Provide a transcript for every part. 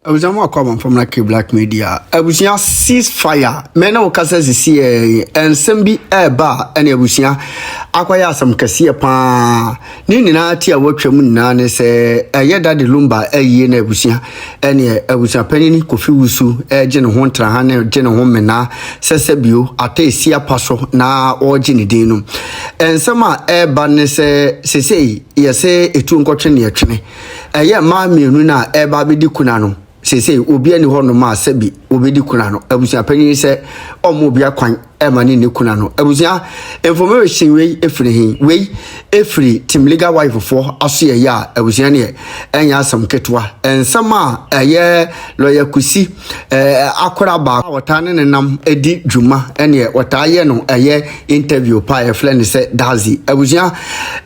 Abusua kwam from like Black Media. Abusua ceasefire. Mena okasa sisi ensem bi eba ene abusua akwaya asam kase pa. Ni nyina ti a wotwam nyina ne se eyeda de lumba eyi na abusua ene abusua panini kofi wusu eje ne ho ntra ha ne je ne ho mena sesebio atesi apaso na oje ne din no. Ensem a eba ne se sesei yese etu nkotwe ne yetwene. Eye ma mienu na eba bedi kuna no. Sese obi ani ho no ma sabi obedi kuna no abusua panyin se omo obi akwan emani ne kuna no abusua information we efiri hin we efiri team legal wife for aso ye ya abusua ne enya asam ketwa ensama eye lawyer kusi akora ba wota ne nam edi dwuma ene wota ye no eye interview pa e friend se dazi abusua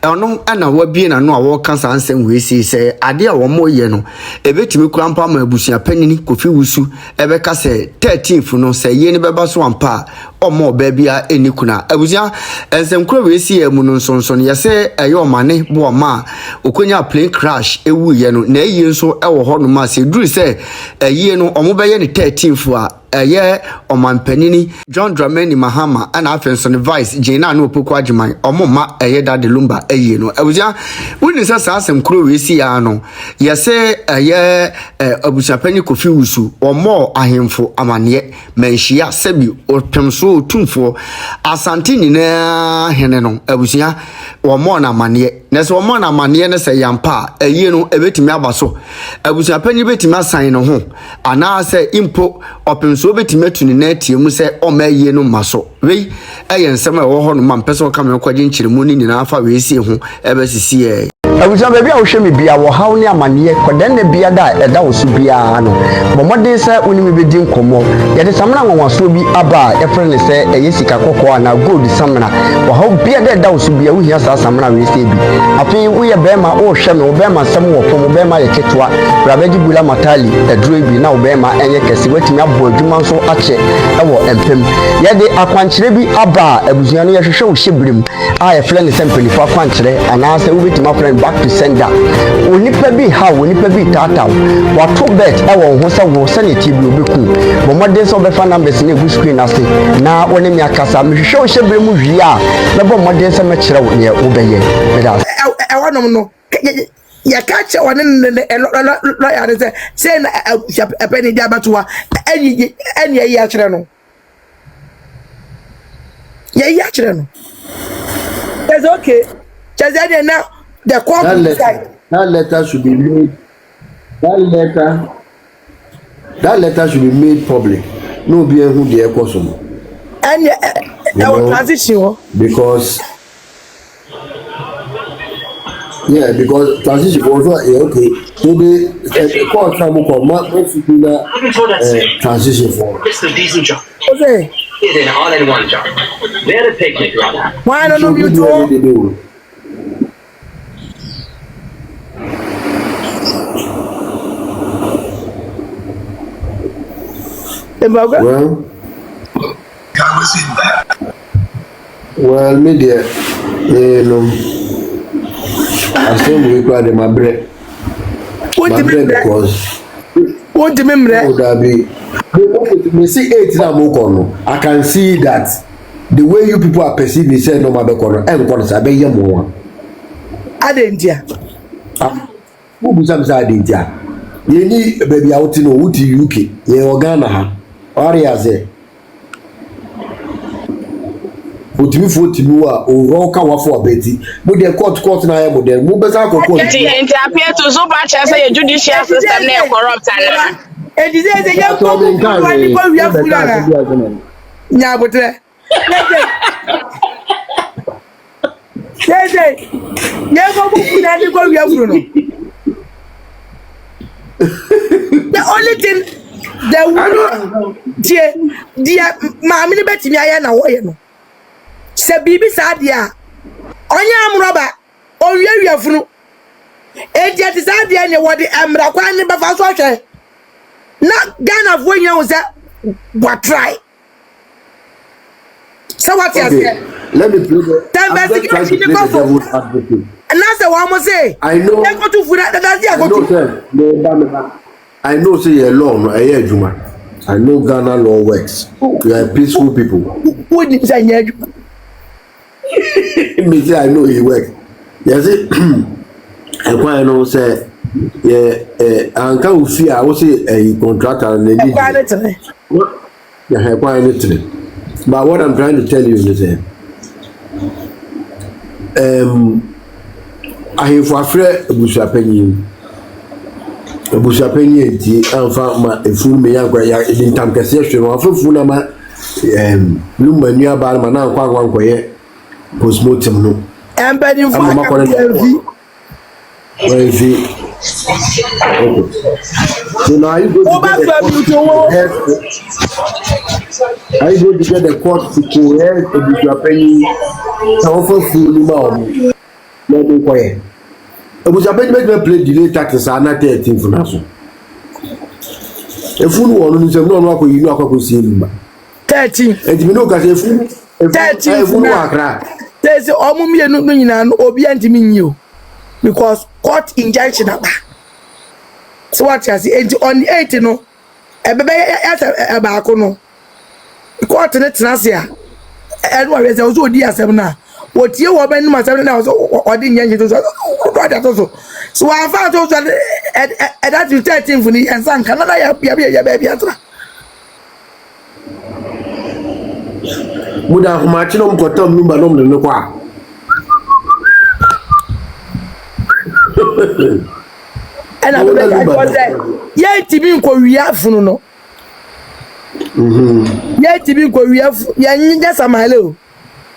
ono ana wabie na no a wo kansa ansem we se ade a wo mo ye no ebetimi kura mpa ma abusua panini kofi wusu ebe ka se 13th no se ye ne beba so ampa omo babia eni kuna abusua ensem kura we si emu no nsonson ye se eyo mane bo ma okonya plane crash ewu ye no na eyi nso ewo ho no ma se duru se eyi no omo be ye ne 13th a eye omanpanini John Dramani Mahama ana afenso ne vice Jena no opoku agiman omoma eye dade lumba eye no abusua woni se asem kuro we si ya no ye se eye abusua pani kofi wusu omo ahemfo amane manhia sabi opemso Otumfuo asante nyina hene no abusua omo na amane na se omo na amane ne se yampa eye no ebetimi abaso abusua pani betimi asan no ho ana se impo so betime tuni na tiemu se o maye no maso wei eye nsema wo ho no mampeso ka me kwaje nchiremu ni nyina afa we sie ho ebesisi e abusua bia wo hwe me bia wo haw ne amane kodan na bia da eda wo su bia no bomode se onimi bedi nkomo ye de samna nwanwaso bi aba e frene se eye sika kokko na gold samna wo haw bia da eda wo su bia wo hia sa samna we sie bi afi wo ye bema wo hwe me wo bema sam wo pom bema ye ketwa rabaji bula matali eduro bi na wo bema enye kese watimi abo adwuma so ache ewo empem ye de akwankyere bi aba abusua no ye hwehwe wo hyebrim a ye frene se mpelifo akwankyere ana se wo betima frene back to sender onipa bi ha onipa bi tata wato bet ewo ho se wo se ne tibi obeku bomode so be fa numbers na egu screen ase na woni mi akasa me hwehwe wo hyebrim wi a na bomode se me kyerɛ wo ne wo beye ewonom no ya kache one no ya say na apeni dia batoa eni ya kire no ya kire no it's okay just now the court that letter should be made that letter should be made public no be who the ekosom and transition because because transition also okay. So the court travel transition for. It's a decent job. Okay. It's an all-in-one job. They had a picnic, right? Why don't you do? Well, media, I say we call them my bread. What do you because what do you mean? Me see 8 I can see that the way you people are perceiving me say no matter corner and corner say be yam one. Adentia. Who be some say adentia. You need baby out in UK. You Ghana ha. Area say. Otumfuo timi wa o ka wafo abeti mo de court na ya mo de mo be sa court enti appear to so bad say your judicial system na corrupt ana enti say you go wani ko wi afuna nya botre say you go bukuna ni ko wi afuna no the only thing the one dia ma mi ni betimi aya na wo ye no se bibi sadia onya amroba owiawia funu edia ti sadia ne wodi amra kwan ne bafa so hwe na Ghana fo nya wo se what try so what you say let me play tell basically the advocate and that's the one mo say I know go to funa that dia go to I know say your law no eh adwuma. I know Ghana law works. We are peaceful people. Who did say adwuma? Me say I know he work. You see I quite know say anka ofi a wo say a contractor na need. Yeah, quite literally. But what I'm trying to tell you is that I have afraid Abusua Panyin ti anfa ma efu me yankwa ya dintam kase hwe no afufu na ma lumba nua ba ma na nkwa nkoye postmortem no empathy for so now you go to get the court to correct Abusua Panyin so for food ma o no nkoye Abusua Panyin make play delay taxes ana 13 for naso efunu wonu nsem no no akoyi no akokosi eluma 13 enti no ka se efunu akra say omo mienu no nyina no obi antimi nyi o because court injunction aba so what you say enti on 8 no ebebe ya ba ko no court ne tenase a enu wa say ozo odi asem na wotie wo ba nu masem na ozo odi injunction so I found out that that 13 for the and san Canada ya baby atra muda kuma chino mkotom numba nom ne kwa ana go ya tibi ko wiya funu no ya tibi ko wiya ya nja samale o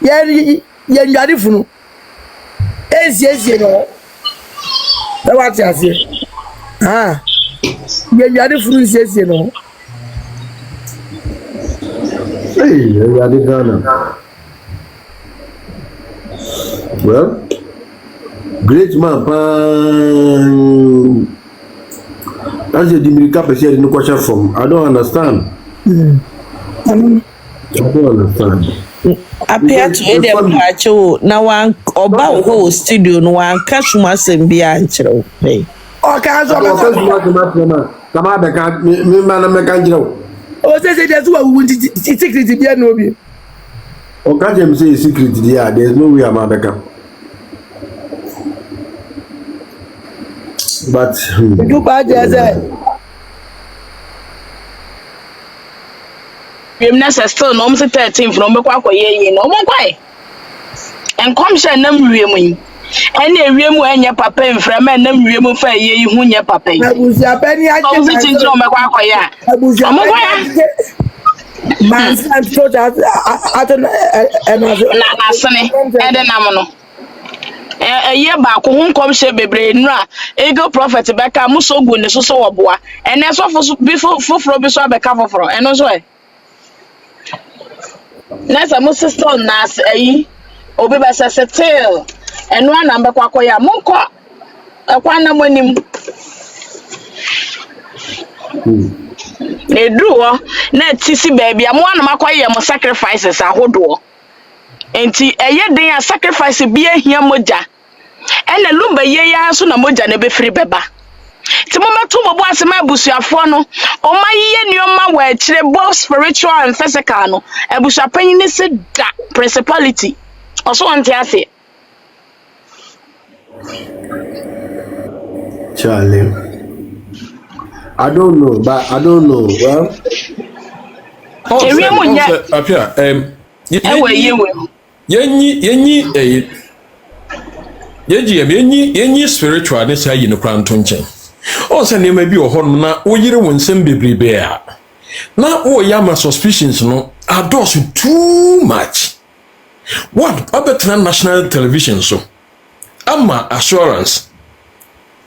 ya ndari funu ezi no that what you say you are the fruits you know hey you are the Ghana well great man that's the Dimirica person no question from I don't understand I don't understand appear to them pacho na wan oba ho studio no wan kasuma sembia nkyerɛw hey o ka so kama be ka me ma na me ka nkyerɛw o say there's one secret bia no bi o ka dem say secret there there's no way am abeka but do bad there na still no 13 from be kwa koye no mo kwai enkom hye nam wiem yi ene ewiem enye papa mfra ma nam wiem fa ye hu nye papa yi Abusua Panyin ake mo tin tro me kwa koye a mo kwai man san so that aton na sene ede nam no ye ba ko hu nkom hye bebre nura ego prophet beka mo so gu ne so so woboa ene so foforo bi so abeka foforo eno so e nasa mo sister nas ayi obi ba settle eno ana mbekwa koya monko akwa na monim edruo na tisi baby amo ana makoye mo sacrifices ahodo enti eye den a sacrifice bi ahia moja ena lumba ye ya so na moja na befiri beba ti mo meto mo bo asema abusuafo no o mayiye nioma wa akire both spiritual and physical no Abusua Panyin ni se da principality also want to say Charlie I don't know but I don't know well apia yenyi spiritual ne sai no kwanto nchen on se ne ma bi ohon na oyire wonsem bebrebe a na o yama suspicions no ados too much what about national television so ama assurance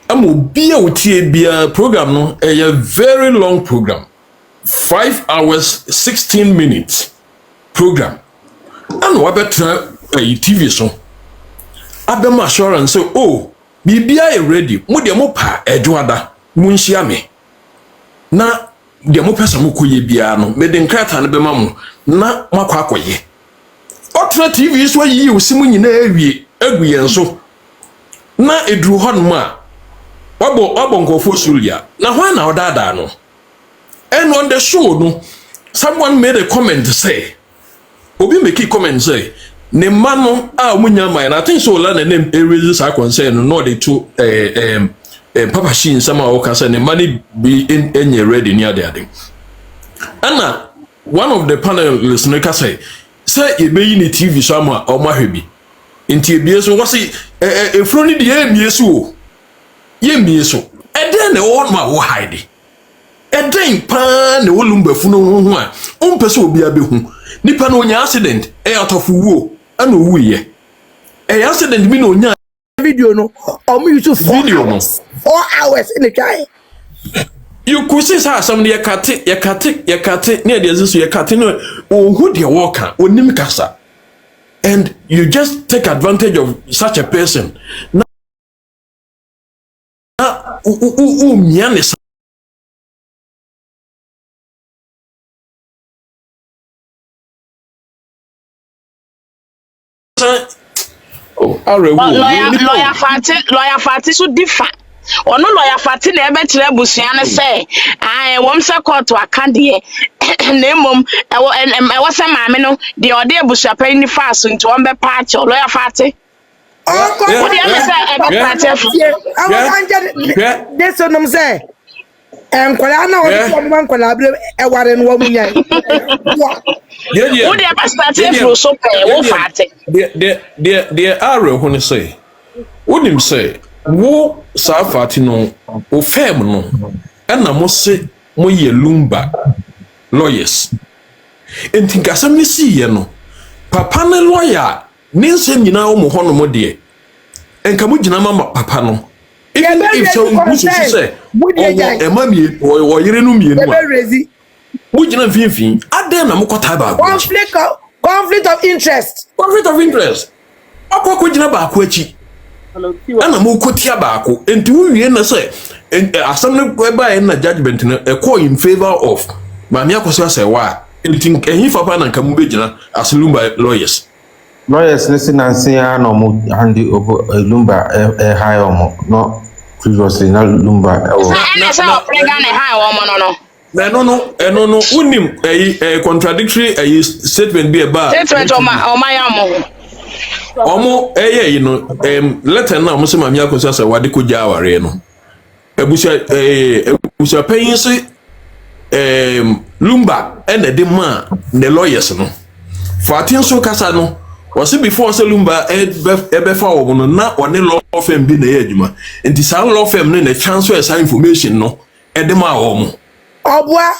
ama obia otie bia program no a very long program 5 hours 16 minutes program and what better TV so abem assurance say oh bibia e ready mo de mo pa edwoada mo nhia me na de mo pesa mo koye bia no me de nkrata no bema mo na makwa akoye otra TV so yi osimu nyina awie aguye nso na edru hon ma Wabo nkofo sulia. Na why na odada no? And on the show no, someone made a comment say, Obi make a comment say, ne mano munyama, and I think so la name raises our concern, no they two Papa Shin somehow can the money be in any ready near there. Anna, one of the panelists no say you be in the TV somewhere or mahibi. In TV so was it a front the yesu. Yeso. And then the old man will hide it. And then pan the Olumba Funo one. Person will be a behu. Nipan on your accident, out of war, and we a accident mean on your video no. You to 4 hours. 4 hours in the guy. You could see some near cat near the Azusu, your cat, or who dear walker, or Nimikasa. And you just take advantage of such a person. Mianis. Lawyer Fati so different. Ono lawyer Fati na ebe kire busua ne say wom se court aka de na mom ewo se maame no de ode busua pa ni fast nti won be patch lawyer Fati. What do you say? This one I'm saying. Kwala na one kwala eware no wamunya. What do you start to so pay wo Fati? The arrow when say. What him say? Wo sa Fati no o fem no. Na mo se mo ye lumba lawyers. Enti gasam ni si ye no. Papa na lawyer Ninsem nyina wo mo hono mo de enka mo gina mama papa no even if so busu say ema mi o yire no mi enu a wo gina finfin ade na mo kota ba conflict of interest akwa gina ba akwa chi ana mo kotia ba ako enti wo wie na say asam no ba na judgment no e call in favor of mami akoso say wa enti ehin papa na nka mo be gina asulumba lawyers listen and say no mo handi lumba high omo no previously na lumba na say prega na high omo no unim contradictory statement be about statement oma ya omo you know letter na mo say mami akoso say wade ko ja aware no ebusia Panyin say lumba and the man the lawyers no fatin so kasa no was before Salumba ebefa wono na one law firm bi na adwuma enti sa law firm ne na transfer some information no edema wo obwa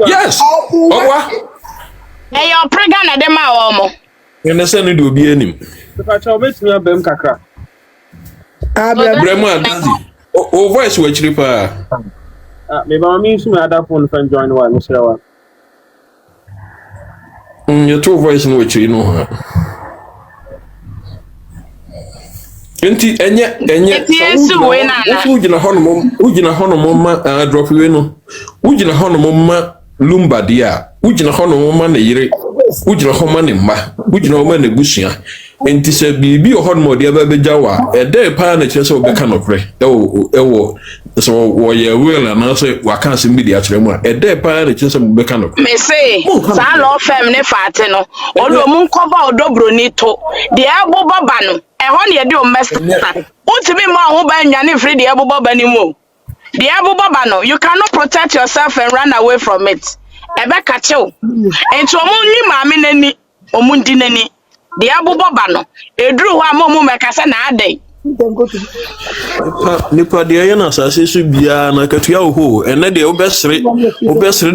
yes obwa your program na edema wo mo ene se no de obi anim fa cha obetumi abem kakra bremo adazi o voice we chiri pa me ba mi su me ada phone fan join wa no srewa your two voice no which you know enti enye ugina hono ma drop we no ugina hono ma lumba dia ugina hono ma na yire ugina hono ma ne ma ugina hono ma na busua enti se bibi o hono dia ba bejawa e dey pa na kire se obeka no pre ewo so wo ye will na so waka se bi dia kire mu e dey pa na kire se obeka no me say sa law firm ne Fati no odo mu cover odobro ni to de abo baba no e ho ne de o mess utimi ma ho ba nyane free de abo baba ni mu de abo baba no you cannot protect yourself and run away from it ebe ka chew enti o mu ni maame nani o mu ndi nani de abo baba no eduru ho amomu mekasa na adai nipa de ya na sase su bia na katua ho ene de obesre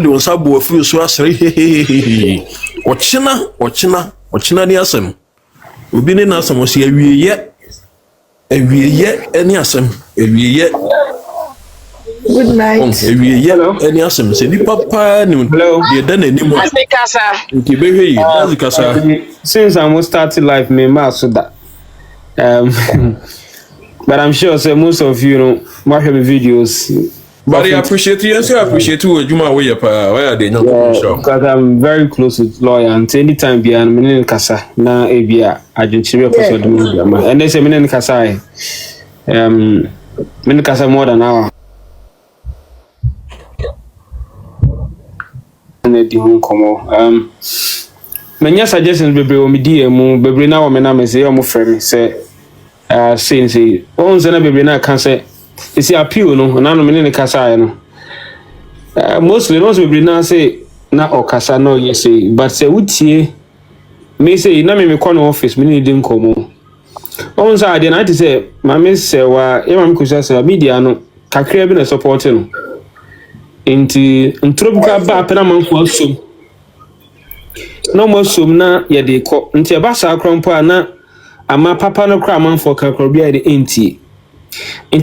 de onsabo afi so asre ochina ni asem obi ne na asem so awieye eni asem awieye good night awieye eni asem se ni papa ni de da na ni mo nti behwe yi azikasa since I started life me ma so that but I'm sure say most of you know watch my videos. But I appreciate you. I appreciate you. Juma we why are they not sure? Because I'm very close with lawyer and anytime behind me kasa na ebia agency person do and they say me kasa Me kasa more than hour. Na di ho komo. Manya suggestions bebre o me di mu bebre na wo me na me say o mo frame say say on say na bebre na kan say isi appeal no na no me ne kasa no. Mostly no bebre na say na o kasa no you say but say wutie me say na me call no office me ne di nkomo. On say ade na ti say ma me say wa e ma me kusa say media no kakra bi na support no. Inti ntrobuka ba pena manfo asum no mo sum na ye de ko nti e ba sa krompo ana ama papa no kra manfo kakro bia de enti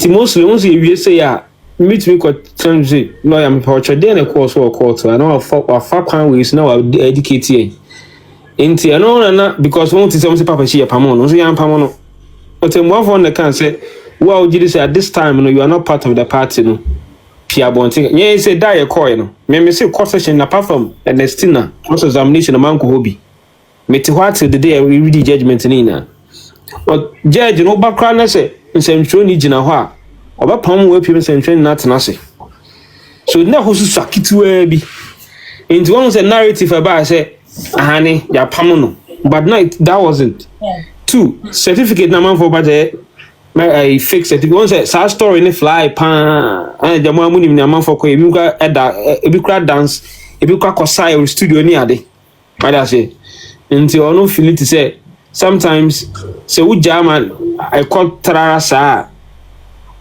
mostly once you wie say ya meet me ko transit lawyer me pa chode na course or court ana wa kwan we is na wa educate ye enti ano na because won ti say papa shi ya pamo no so ya pamo no otemwa for na kan say wa o gidi say at this time no you are not part of the party no Pia Bonting, yeah, say die coin. Me say court session apart from Ernestina, cross examination among hobby. Me to what the day we read the judgment in. But judge no background say in some training in a while. Oba pam we people some training not nase. So na who so sakitu bi. Into one say narrative about say ahani ya pam no. But no that wasn't. Yeah. 2 certificate na man for budget. I fix it. Once a story in the fly pan and the mamma in a month for a big dance, a big crack or side studio near day. I say, until I don't feel it to say sometimes so German I call Tarasa.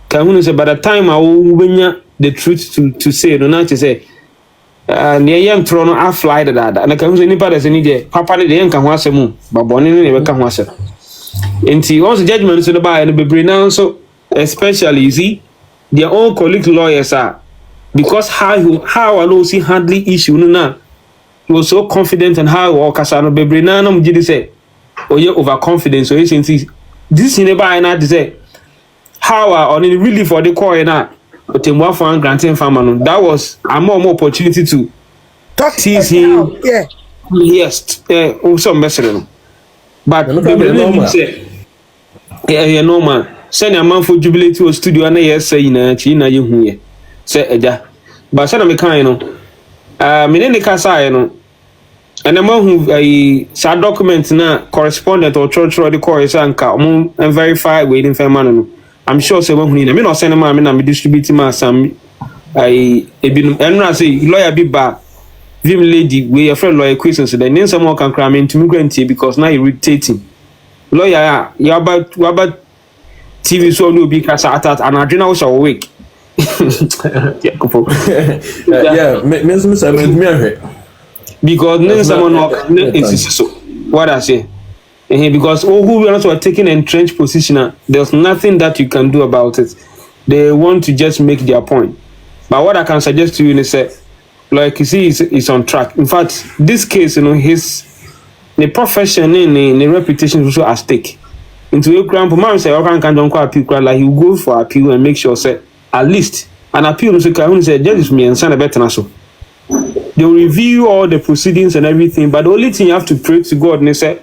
Can say by the time I will win the truth to say, no, not to say, near young throne, I fly that, and I can say anybody as any day. Papa, the young can once a moon, but born in never can once. Until once judgment to the buy and be now so especially you see their own colleague lawyers are because how I know see handling issue no he was so confident and how or Casano be now no did say oh you overconfident so you see this in the buy and to say how on in really for the coin now but in one for granting farmer that was a more opportunity to tease him yes some message. But yeah, no man. Send a man for jubilee to a studio and yes, say in China, you here. Say Eja. But send a mechanic. Minene Casa, and a man who a sad document now correspondent or church or the chorus and verify waiting for man. I'm sure say when we not send a man and distributing my some I say lawyer be back. Vim lady, we are friend lawyer questions so then someone can cram into migrant because now irritating. Lawyer, you about TV so no be cast at and Adriana was awake. Because then someone is so what I say. Because who are taking an entrenched position, there's nothing that you can do about it. They want to just make their point. But what I can suggest to you is say like you see, is on track. In fact, this case, the profession and the reputation is also at stake. Into a grand man say, "I can't appeal." Like he will go for appeal and make sure say at least an appeal. So can say, "Judge me and send a better so." They will review all the proceedings and everything, but the only thing you have to pray to God and say,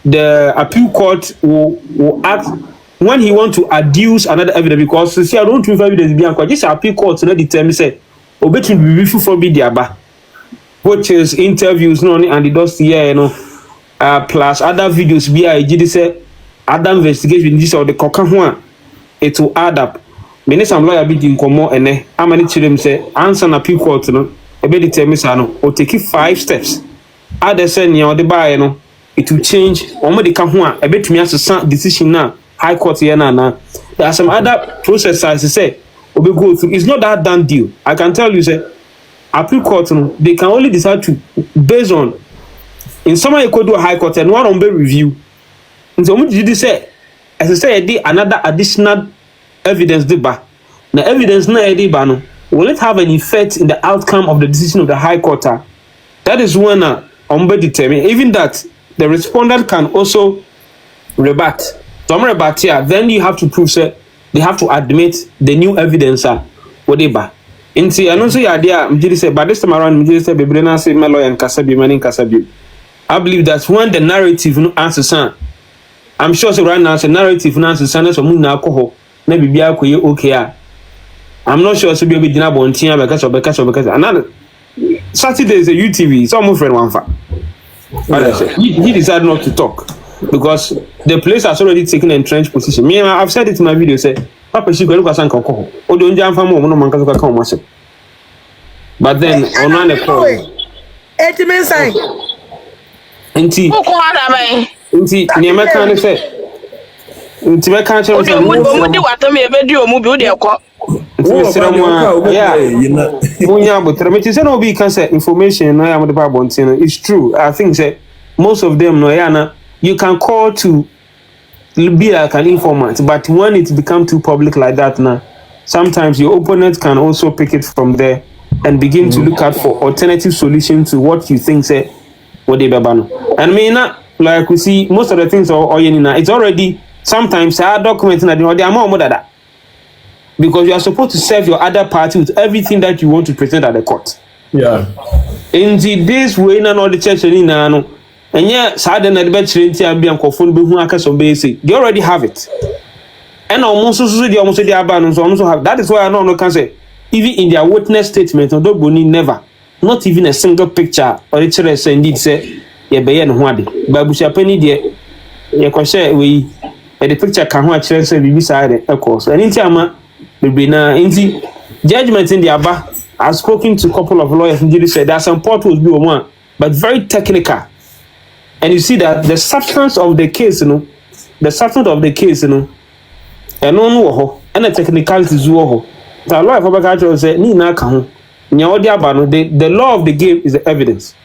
the appeal court will act when he want to adduce another evidence because see, I don't prefer evidence behind. This appeal court to determine say. Obetun be for be diaba, which is interviews no and the dust here plus other videos be I did say other investigation this or the coca one it will add up. Many some lawyer be in komo ene how many children say answer na appeal court no ebe determine sa no or take 5 steps other say near the buy no it will change omo the ka ho a ebe tumi asesa decision na high court here na there are some other processes say go through. It's not that done deal. I can tell you, say, appeal court, they can only decide to based on in some you could do a high court and one on the review. And so, what did you say? As I say, another additional evidence deba. The evidence na edibano will it have an effect in the outcome of the decision of the high court? That is when on determine. Even that the respondent can also rebut. So rebut here. Then you have to prove say. They have to admit the new evidence whatever. Inti I know say idea mjidi say but this time around mjidi say bebrena say my lawyer and kasabi mani kasabi. I believe that when the narrative no answer I'm sure say right now say narrative no answer so mun na alcohol na bibia koye okay. I'm not sure so be gina bontia because another Saturday is a UTV, so my friend one fa. He decided not to talk because the place has already taken an entrenched position. Me, I've said it in my video, say, Papa, she go look at Sanko. Oh, don't jump from no man can come myself. But then, on the call, 80 minutes. Inti, near my kind of say, Inti, my country was a movie. What I may do, move the call. Yeah, but no be can say information. I am the Bible. It's true. I think that most of them, you can call to be like an informant, but when it becomes too public like that, now sometimes your opponent can also pick it from there and begin to look out for alternative solutions to what you think say what they ban. And like we see most of the things it's already sometimes documenting that they are more that. Because you are supposed to serve your other party with everything that you want to present at the court. Yeah. In this way, all the church and yet, sudden adventure and be they already have it. And almost have that is why I know can say, even in their witness statement, never, not even a single picture or the indeed say, but Abusua penny dear, we the picture can watch say beside of course. And in judgment in the Abba, I've spoken to a couple of lawyers and they said that some portals be one, but very technical. And you see that the substance of the case, and and the technicalities the law of Abba said, the law of the game is the evidence.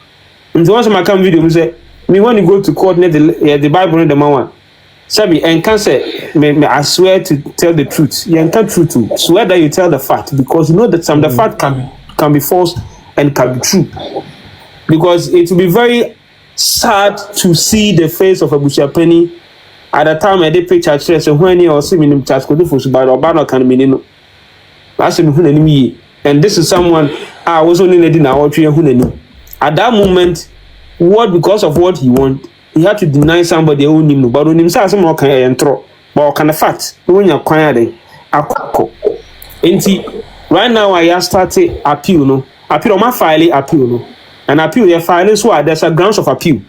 And once I come video, we say, me when you go to court, the Bible in the man. Sabi, and can say, I swear to tell the truth. You can't true to swear that you tell the fact because you know that some the fact can be false and can be true. Because it will be very sad to see the face of Abusua Penny at the time I did picture so when you see me in church could do for Subano can mean and this is someone I was only letting our tree at that moment, what because of what he want. He had to deny somebody who knew, but when himself some more can throw, but can the fact when you're quiet, right now I started appeal, appeal on my file, appeal, and appeal your file is why there's a grounds of appeal.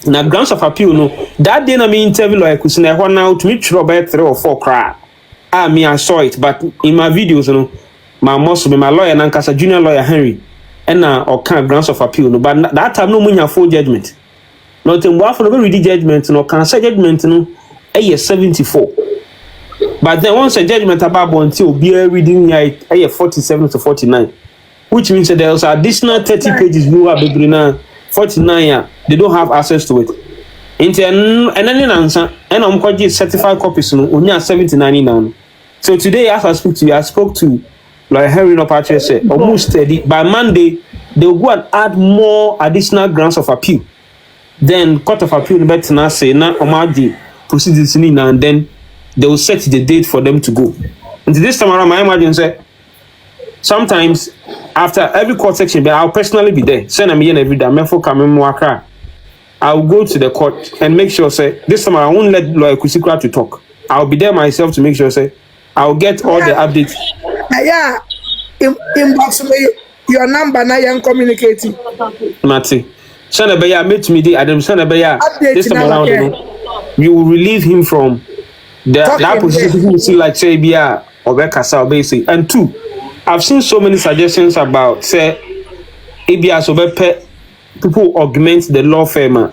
Now, grounds of appeal, that day I mean interview like we say one now to meet Robert 3 or 4 cry. I saw it, but in my videos, my muscle, my lawyer, and a junior lawyer Henry, and or kind of grounds of appeal, but that time no money full judgment. Not in one for the ready judgment, no can say judgment, a year 74. But then once a judgment about until be reading a year 47 to 49, which means that there's additional 30 pages you are beginning 49. They don't have access to it. And then answer, and I'm quite certified copies only 79 now. So today, as I speak to you, I spoke to like Henry no Patrick said, almost steady. By Monday, they will go and add more additional grounds of appeal. Then court of appeal better now say now Omadi proceedings in and then they will set the date for them to go. And this time around, I imagine say sometimes after every court section, I'll personally be there. Send me in every day. I'll go to the court and make sure say this time I won't let lawyer Kusikra to talk. I'll be there myself to make sure say I'll get all the updates. Yeah, inbox me your number now. You're communicating. Mati. Sanabaya meet me the Adam Sanabaya. This time around, you will relieve him from that position. You see, like say, Bia or Bekasa basic. And 2, I've seen so many suggestions about say, Abia so people augment the law firm. I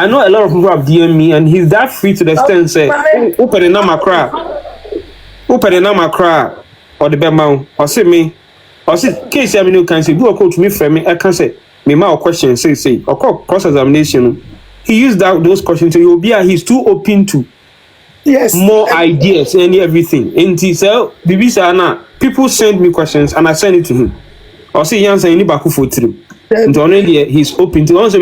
know a lot of people have DM me, and he's that free to the extent say, open the number cry, or the bema, or say me, or say, case I mean, can say, do a call to me for me, I can say. Me my question say or cross examination. He used those questions. So he's too open to more ideas and everything. And he said, people send me questions and I send it to him. Or say answer any back for 3. And already he's open to also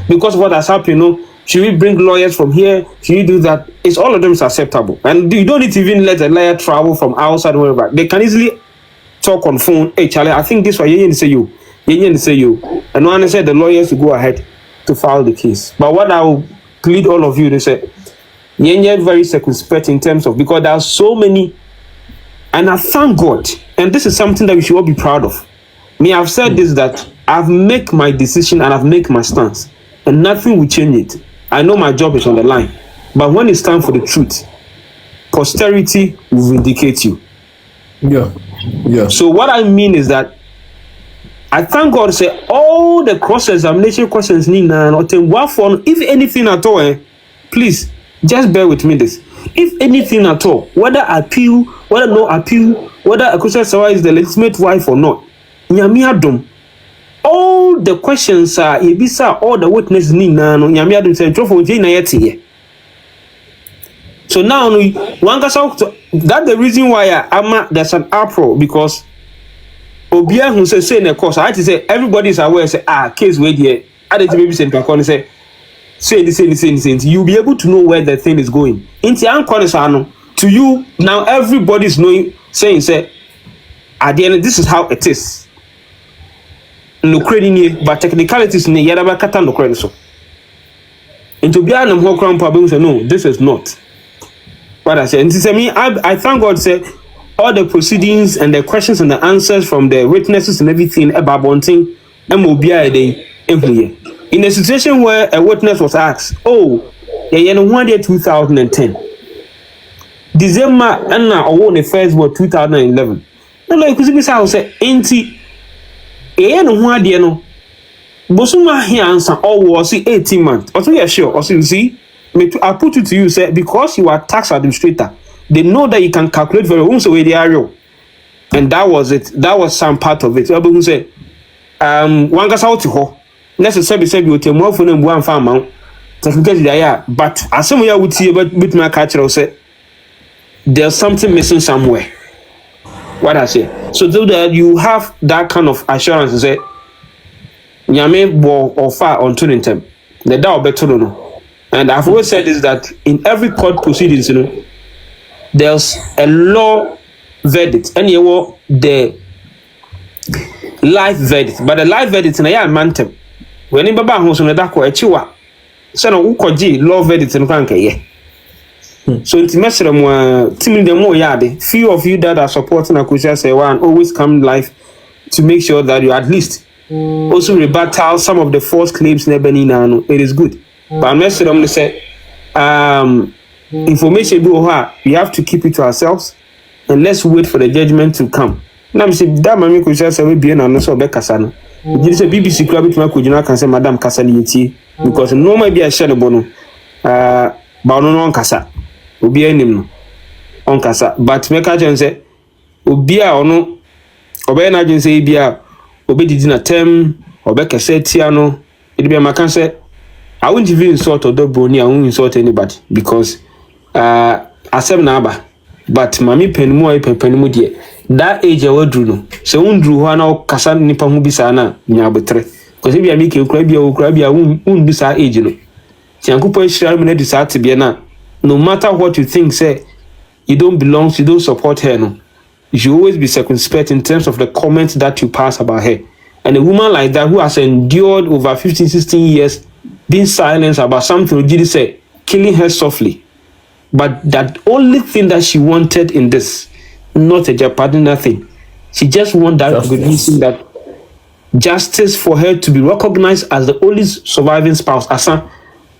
because of what has happened. Should we bring lawyers from here? Should we do that? It's all of them is acceptable. And you don't need to even let a lawyer travel from outside or wherever. They can easily talk on phone. Hey Charlie, I think this way you say you. And one said the lawyers to go ahead to file the case. But what I will plead all of you to say, You're very circumspect in terms of, because there are so many, and I thank God, and this is something that we should all be proud of. Me, I've said this, that I've made my decision and I've made my stance, and nothing will change it. I know my job is on the line, but when it's time for the truth, posterity will vindicate you. Yeah. So what I mean is that I thank God, say all the cross-examination questions need not if anything at all, please just bear with me this. If anything at all, whether appeal, whether no appeal, whether a question is the legitimate wife or not, all the questions are all the witnesses need now. So now that's the reason why there's an uproar, because Obia who say in the course, I had to say everybody is aware, say case where the other baby say this, you'll be able to know where the thing is going. To you now, everybody is knowing, saying say at the end this is how it is. No credit, but technicalities in the Yadaba Katan no credit. So into Bianam Hokram problem say no, this is not what I said. And to say me, I thank God say all the proceedings and the questions and the answers from the witnesses and everything about one thing, in a situation where a witness was asked, oh, yeah, 2010, December and now or the first word 2011. No, like because I say, ain't no Bosuma here answer all was 18 months. Also, yeah, sure. Also, you see, I put it to you, say, because you are tax administrator, they know that you can calculate very well so they are real. And that was it. That was some part of it. Who say, one gas out to ho. Necessarily said you take more for them one farm out. Technically, they are. But as some of you would see about with my culture, say, there's something missing somewhere. What I say. So that you have that kind of assurance to say, Nyame bo or far on tuning them. The doubt better no. And I've always said is that in every court proceedings, you know, there's a law verdict, and you want the life verdict. But the life verdict in a year mantem. When in Baba who's on the dark or chiwa, so no ukoji law verdict in Kanka. So it's message them timing them more yard. Few of you that are supporting Akusha say one always come live to make sure that you at least also rebuttal some of the false claims never need. It is good. But message them to say information we have to keep it to ourselves and let's wait for the judgment to come. Now I'm saying that mami could just say be an so be kasano. It is a BBC club to my kujina can say Madam Kasali because no might be a shadow bono no on kasa obi anim on kasa but make a say obi a ono obi na jin say bia obi didi na tem obi kase tia no it be ma kan say I won't even insult or boni I won't insult anybody because asem na aba but mami penimu ai penimu die that age I would do no so undru ho na kasa nipa hu bisa na nya betre because if you make okra bia un bisa age no tiankupo ishira me na disate bia na no matter what you think say you don't belong, you don't support her no you should always be circumspect in terms of the comments that you pass about her. And a woman like that who has endured over 15-16 years being silenced about something Ojiri said, killing her softly. But that only thing that she wanted in this, not a jeopardy, nothing. She just wanted that recognition, that justice for her to be recognized as the only surviving spouse. Asa,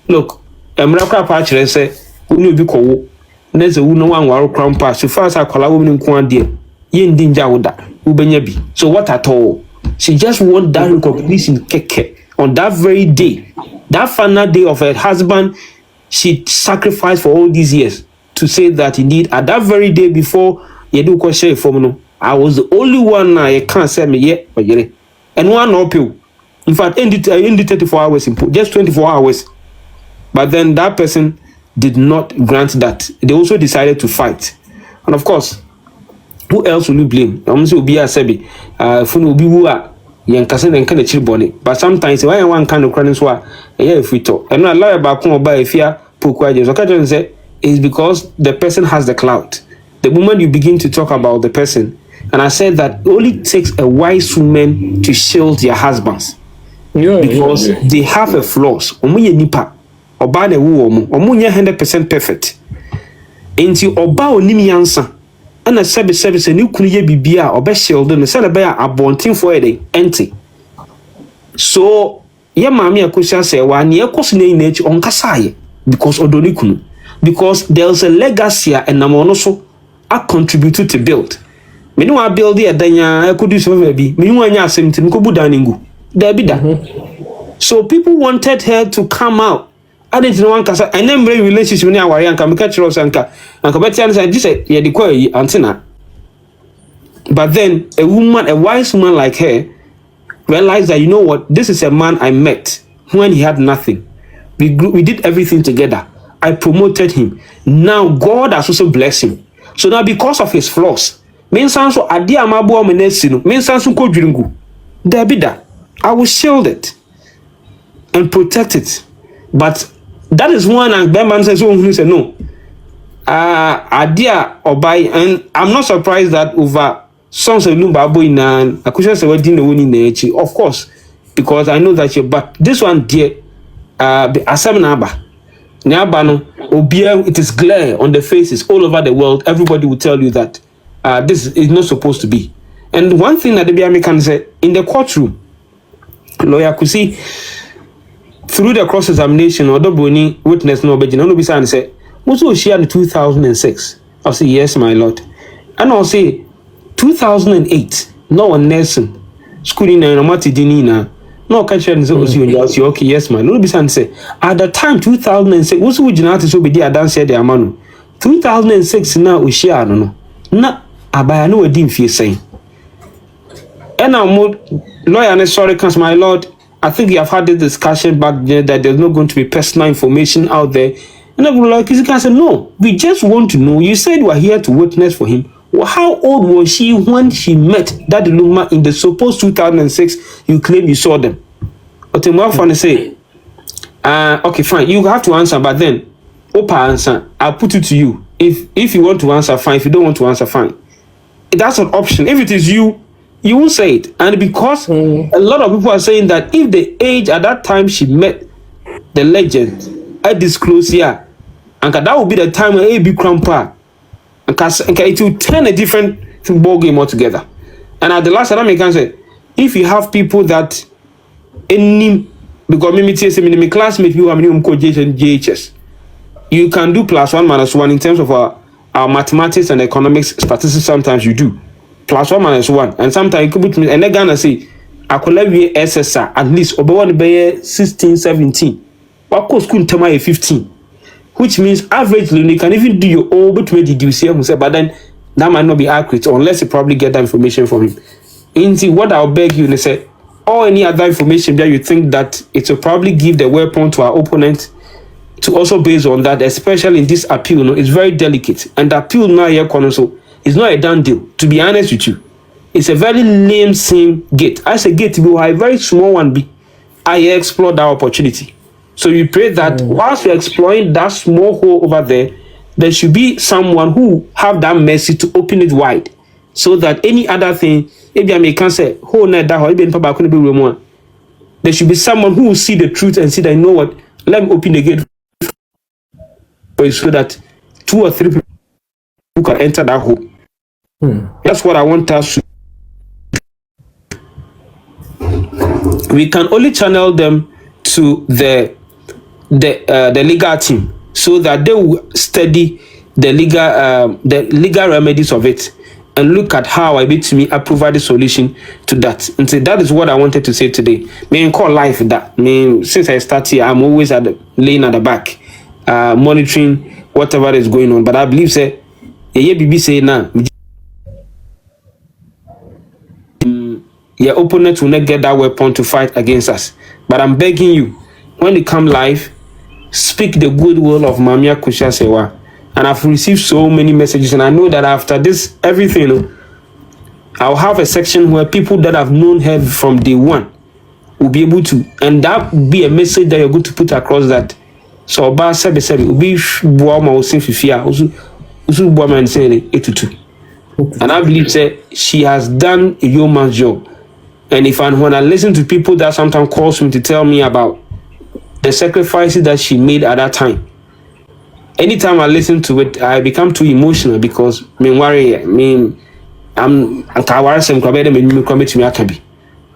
look, America Patch say, "Unu bi kowo, neze unu wan waru crown pass. So far as I call woman in Kuna dear, yen dinja woda, ubenya bi. So what at all? She just want that recognition keke on that very day, that final day of her husband. She sacrificed for all these years to say that indeed at that very day before you do question for me, I was the only one I can't say me yet, but and one appeal. In fact, in the 34 hours, just 24 hours. But then that person did not grant that. They also decided to fight. And of course, who else will you blame? I'm saying be a sebi. Funu be wua. Yankasa and kind of chill bonnet. But sometimes when one kind of credits were if we talk. And I lie about come by if you pukwajes. Okay, say is because the person has the clout. The moment you begin to talk about the person, and I said that it only takes a wise woman to shield their husbands. Because they have a flaws. Nipa. oba na wu omo nya 100% perfect enti oba onim yansa ana sebe se ne kunu ye bibia oba shield no se le be abontin for ede enti so ye maami akosia say wa ne ekoso na ina echi onkasa because odoni kunu because there's a legacy and namono so a contribute to build me no wa build e danya ekodu so bi me hu anya asemti nko budaningu da bi da so people wanted her to come out I didn't know one kasa and then relationship ni awari anka meka chiro sanka anka beti an say this ye de kwa yi antina but then a wise woman like her realized that, you know what, this is a man I met when he had nothing. We did everything together. I promoted him. Now God has also blessed him. So now because of his flaws, I will shield it and protect it. But that is one and Beman says, oh, he said no. Adia Obai, and I'm not surprised that over songs of Lumba boy nan akusha se wedi no woni na echi of course because I know that you but this one dear asem na aba no obia it is glare on the faces all over the world. Everybody will tell you that this is not supposed to be. And one thing that the American say in the courtroom, lawyer could see through the cross examination or the boni witness no be no be say what was she in 2006? I'll say yes my lord, and I'll say 2008 no one Nelson school in Amati Dinina no catch and so okay yes my lord be say at the time 2006 what's would you not so be there dance the amano 2006 now we share no na abaya no edi mfie saying and now lawyer and sorry cause my lord I think you have had this discussion back there that there's not going to be personal information out there and I would like you can say no we just want to know you said you are here to witness for him. Well, how old was she when she met that Luma in the supposed 2006 you claim you saw them? Otumfuo say okay fine you have to answer but then opa answer I'll put it to you if you want to answer fine if you don't want to answer fine that's an option. If it is you won't say it and because a lot of people are saying that if the age at that time she met the legend I disclose here and that would be the time when AB Crampa and it will turn a different ball game altogether. And at the last time I can say if you have people that any because me classmate you have JHS you can do +1 -1 in terms of our mathematics and economics statistics. Sometimes you do +1 -1 and sometimes you could put me and they're gonna say I could let you SSR at least over 16 17 of course couldn't tell my 15 which means averagely you can even do your own but but then that might not be accurate unless you probably get that information from him. Into what I'll beg you and say or any other information that you think that it will probably give the weapon to our opponent to also base on that, especially in this appeal. No, it's very delicate. And the appeal now here, so it's not a done deal. To be honest with you, it's a very lame same gate. I say gate will have a very small one be. I explore that opportunity. So you pray that whilst you're exploring that small hole over there should be someone who have that mercy to open it wide, so that any other thing, maybe I may can say, oh, no, that there should be someone who will see the truth and see that, you know what, let me open the gate for you so that 2 or 3 people can enter that hole. That's what I want us to. We can only channel them to the legal team so that they will study the legal remedies of it and look at how I provide a solution to that. And so that is what I wanted to say today. Me call life that. Me since I started here, I'm always laying at the back, monitoring whatever is going on. But I believe say BB say now. Your opponent will not get that weapon to fight against us. But I'm begging you, when they come live, speak the goodwill of Mamia Kusha Sewa. And I've received so many messages, and I know that after this, everything, I'll have a section where people that have known her from day one will be able to, and that will be a message that you're going to put across that. So, Oba Sebe will be Buama Osin Fifia, Usu Buama and say 82. And I believe that she has done a yeoman's job. And when I listen to people that sometimes calls me to tell me about the sacrifices that she made at that time. Anytime I listen to it, I become too emotional because I'm kawara sem kwa bede me kwa metumi akabi.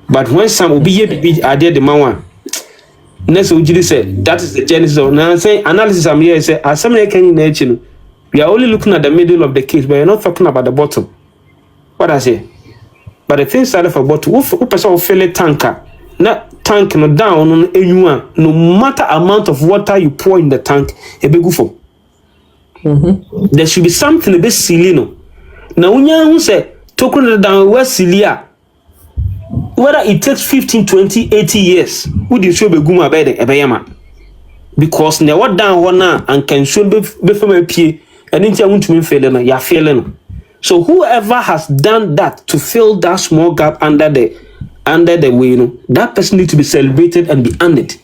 But when some obi ade the man one, next ujiri say that is the genesis of now say analysis I'm here say as some can nature. We are only looking at the middle of the case, but you're not talking about the bottom. What I say? But the thing started for bottom. Who person fill a tanker? Not tank no down on anyone. No matter amount of water you pour in the tank, it be good for. There should be something a bit silly no. Now when you say talking down where silly whether it takes 15, 20, 80 years, would you show be guma bed ebeyama? Because now what down one now and can show be from a pie and then you want to fail no, you're failing. So whoever has done that to fill that small gap under the way, you know, that person needs to be celebrated and be honored.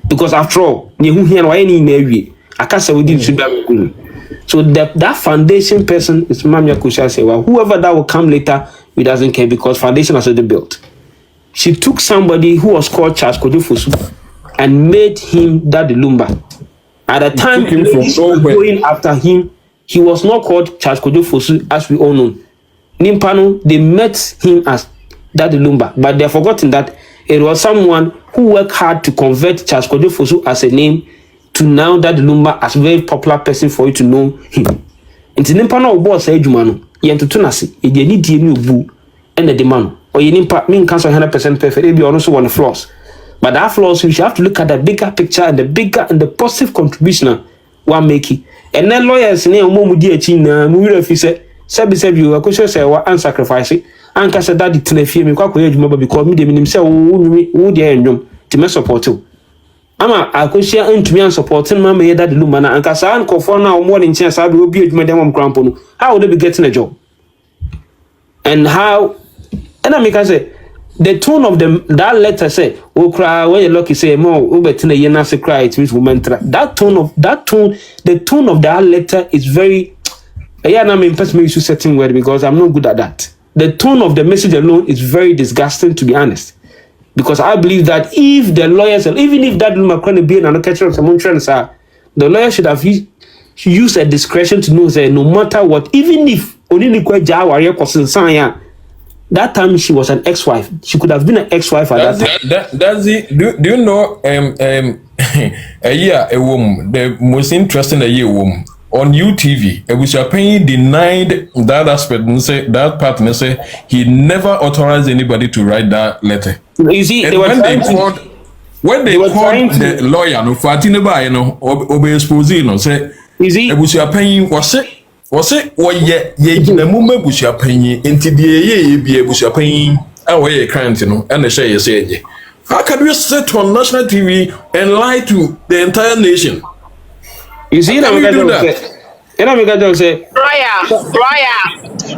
Because after all, you hear why any maybe I can't say we did so that foundation person is Mamia Kusha say, well, whoever that will come later, we doesn't care because foundation has already built. She took somebody who was called Charles Kojofosu and made him Daddy Lumba. At the time he was going after him, he was not called Charles Kojofosu as we all know. Nimpano, they met him as Daddy Lumba, but they've forgotten that it was someone who worked hard to convert Charles Kojofosu as a name to now Daddy Lumba as a very popular person for you to know him. And Nimpano was a Jumano, Yentutunasi, a new boo, and the demand. Or you mean cancel 100% perfect, it be also one flaws. But that flaws, you should have to look at the bigger picture and the positive contribution one making. And then lawyers in a moment, dear China, if you say, you are cautious, and sacrifice it. And can say that the Tenefi, me quite because me, himself, who dear and to me support you. Ama akosia ntumi an supporting mama ye that lumana and kasa an kofo na more than chance I will be a madam crampo. How would they be getting a job? And how and I make say the tone of them that letter say oh cry when you lucky say more ubetina yena se cry it means woman the tone of that letter is very yeah na me person me use certain word because I'm not good at that. The tone of the message alone is very disgusting to be honest. Because I believe that if the lawyers, even if that Macron be an catcher of some trends the lawyer should have used a discretion to know that no matter what, even if that time she was an ex-wife, she could have been an ex-wife at that time. Do you know a year a woman, the most interesting a year woman on UTV, Abusua denied that aspect and say that partner say he never authorized anybody to write that letter. You see, when they called the lawyer, no Fatineba, you know, Obe Esposino, say, Abusua Panyin was it, ye the moment Abusua Panyin, into the ye be Abusua Panyin, away a crime, you know, and the say, say, how can we sit on national TV and lie to the entire nation? You see, Royal,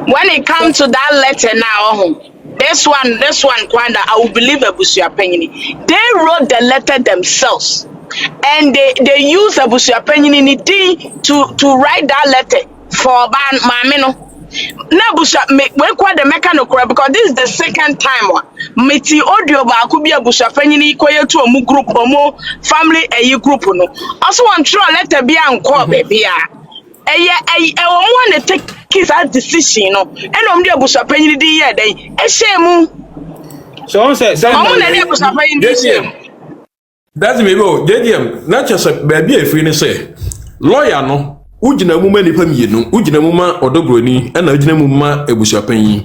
when it comes to that letter now, this one, Kwanda, I will believe Abusua Panyin. They wrote the letter themselves, and they use Abusua Panyin to write that letter for Mamino. Now, when quite the mechanical because this is the second time. Meti audio ba could be Abusua Panyin equal to a group or more family a group. No, also want to letter be unquote baby. I want to take his decision, no, and on the Abusua Panyin the year day. A shame. So on said, that's me, go, JDM, not just a baby, if we say, lawyer, no. Ujina muma ni pami yenu, ujina muma odobroni, ena ujina muma Abusua Panyin.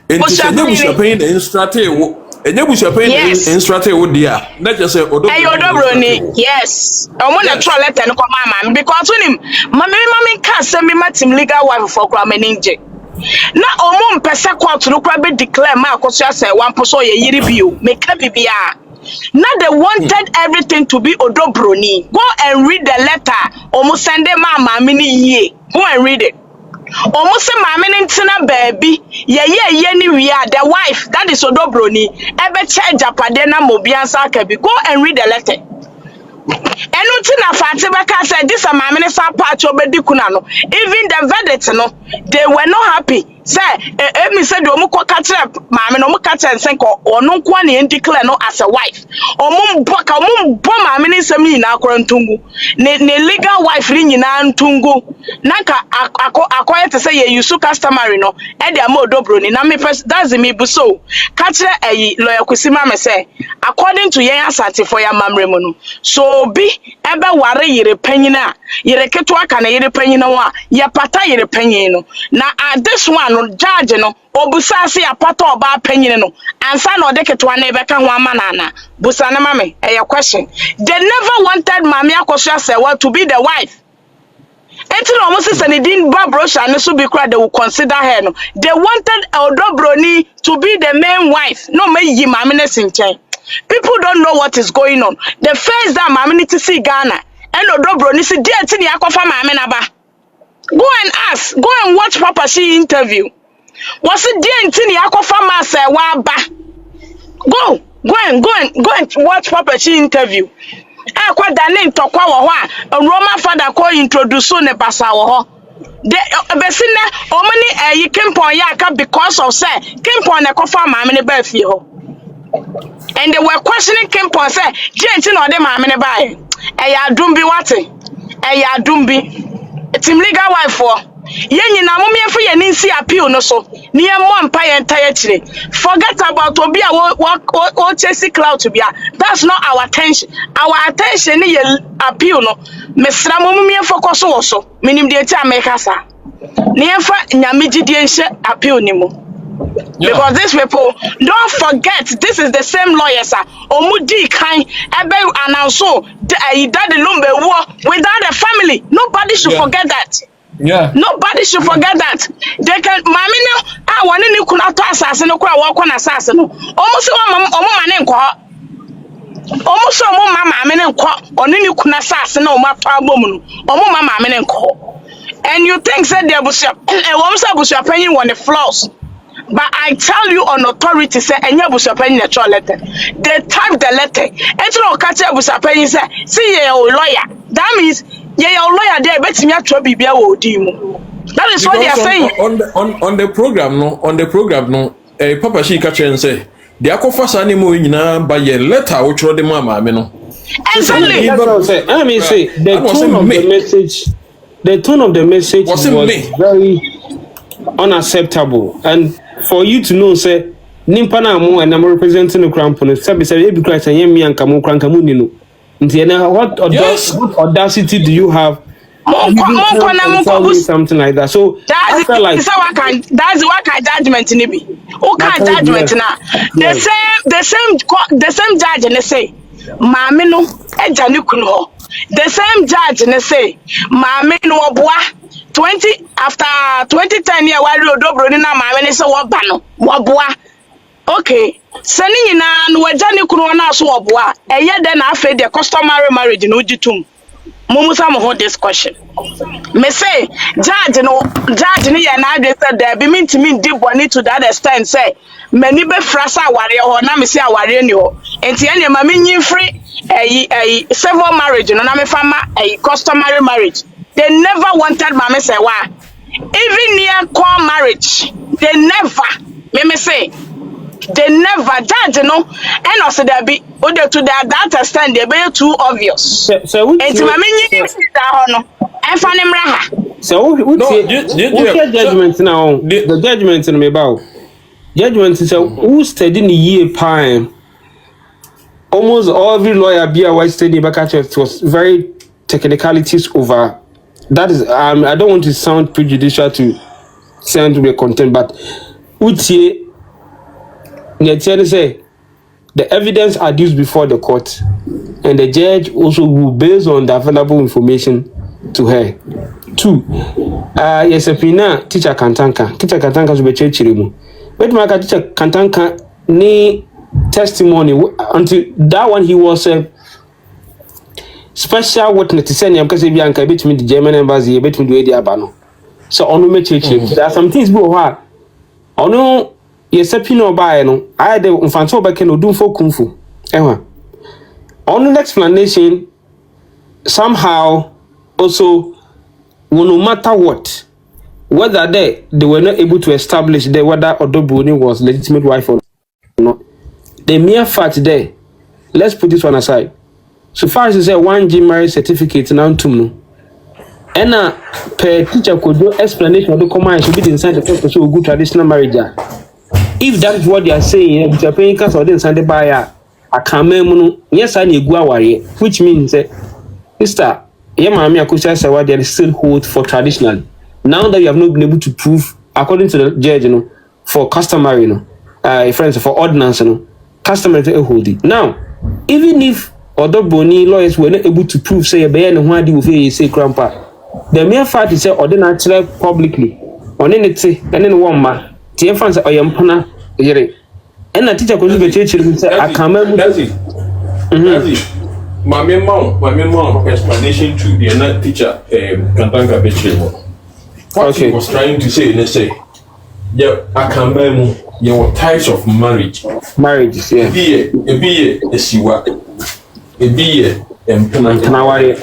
Enti se Abusua Panyin na instrate wo, Abusua Panyin na instrate wo dia. Not just say odobroni. Yes. I want to try letter no mama because when him, mama can't send me my team legal wife for crameninje. Na omo mpesa court no kwa be declare ma akoso say one person ye yiri bio, make bibia. Now they wanted everything to be odobroni. Go and read the letter. Almost send them mama mini ye. Go and read it. Almost say mama nintina baby. Ye we are the wife. That is odobroni. Ebe che japadena mobiansa kebi. Go and read the letter. Enu ti na fate beka said this a mammy sa part obedi kuna no. Even the verdict no, they were not happy. Say, me said you muko katre mammy no mukate and senko or no kwani and declare no as a wife. Or mum boka mum bom mammy semi na kwantungu. Ne legal wife ringi na ntungu. Nanka akwaya to say you su customary no. Edi amo dobro ni na me that's me buso. Katre lawyer kusima me say according to yen asati for ya mamre mono. So be ebe ware yire penyina yire ketu aka na yire penyina wa ya pata yire penyino na this one no judge no obusase ya pata oba penyina no ansa na ode ketu na ebe ka ho amanana busa na mame a question they never wanted mami akosua say what to be the wife until almost Sanidin Babrosha and so be cried they will consider her no they wanted Odobroni to be the main wife no me yi mamines in chain. People don't know what is going on. The first time I'm to see Ghana and Odobro ni si dear tini akofa mame na ba. Go and ask, go and watch Papa She interview. Was it dear tini akofa ma se wa ba? Go and watch Papa She interview. Kwa dane ntokwa wo ho a Roman father ko introduce ne basa wo ho. The besine omani Kimpon yaka because of say Kimpon na kofa mame ne ba fie ho. And they were questioning Kimpon say, "Jentin or them mammy buy. Eya dumbi wate. Eya dumbi. Team legal wife for. Yen na mummy for your ninsi appeal no so. Near one pie entire chile. Forget about to be a chasing cloud to be. That's not our attention. Our attention is appeal no. Mesra mummy focus also. Minim de tia make us. Near for Nyamiji de appeal nimo. Because these people don't forget this is the same lawyers omudi kind ebe announce that the lumbe war without a family. Nobody should forget that. Nobody should forget that. They can mami no one ni kuna to asase no kura wo na asase no almost omo mane nko almost omo mama me nko oni ni kuna asase no omo ato abom no omo mama me nko. And you think said the Abusua Panyin on the floors. But I tell you on authority, say, and you Abusua Panyin a letter. They type the letter. And you catch Abusua Panyin say, see your lawyer. That means your lawyer there, but me to be that is what they are saying. On the program, no, Papa She catch and say, the Akofas animal in by a letter which wrote the mama, no. Exactly. I mean, say the tone of the message. The tone of the message was very unacceptable, and for you to know, say, Nimpana mo and I'm representing the crown police. Sabi say, "Ebi Christ and yemi and kamu nino." What audacity do you have? Something like that. So that's what kind judgment ni be. Who can judgment now? The same judge and they say, "Mami no ejani kuno." The same judge and they say, "Mami no obwa." 20 after 2010 year while Odobro ni na mama ni se woba no woboa okay sani nyina no wajani kunu na so woboa eye de na afa de customary marriage no gitum mumusa mo hold this question me say judge ni ya na ade say there be mean to me deep boni to that extent say many be frasa aware ho na me say aware ni ho enti ene ma me nyin free civil marriage no na me fama customary marriage. They never wanted Mama say why. Even near core marriage, they never. Say, they never judge, you know. And also there be other to that extent they be too obvious. So and to Mama you that no. And find him raha. So who judgment now? The judgment in me about judgment is who studying the year time. Almost every lawyer be a white study back at it was very technicalities over. That is, I don't want to sound prejudicial to sound to be content, but Utie, say the evidence adduced before the court, and the judge also will base on the available information to her. 2, yes, a pina teacher Kantanka to be churchirimu. But my teacher Kantanka ni testimony until that one he was a special witness to send him because if you can bet me the German embassy, bet me the Abano. So on me church, there are some things go hard. Oh no, yes, a pino by no. I had the Unfanto back in Otumfuo Kung Fu. On the explanation, somehow also, well, no matter what, whether they were not able to establish whether Odobuni was legitimate wife or not, the mere fact there, let's put this one aside. So far as you say 1G marriage certificate now to and per teacher could do explanation of the command should be inside the purpose of good traditional marriage. If that is what they are saying, if you're paying cash or then send the buyer, I can't remember. Yes, I need Guawari, which means, Mr. Yamami Akusha said what they still hold for traditional. Now that you have not been able to prove, according to the judge, for customary, friends, for ordinance, customary hold it. Now, even if other bony lawyers were not able to prove, say, a bayan and why do you say, grandpa, the mere fact is, or then actually publicly, on anything, and then one man. The friends are Yampana, and a teacher could be teaching. I can't remember. That's it. My mom explanation to the another teacher, Kantanga Betrayal. What he was trying to say, let's say, yeah, I can't remember your types of marriage. Marriages, yeah. A siwa, a Panawari.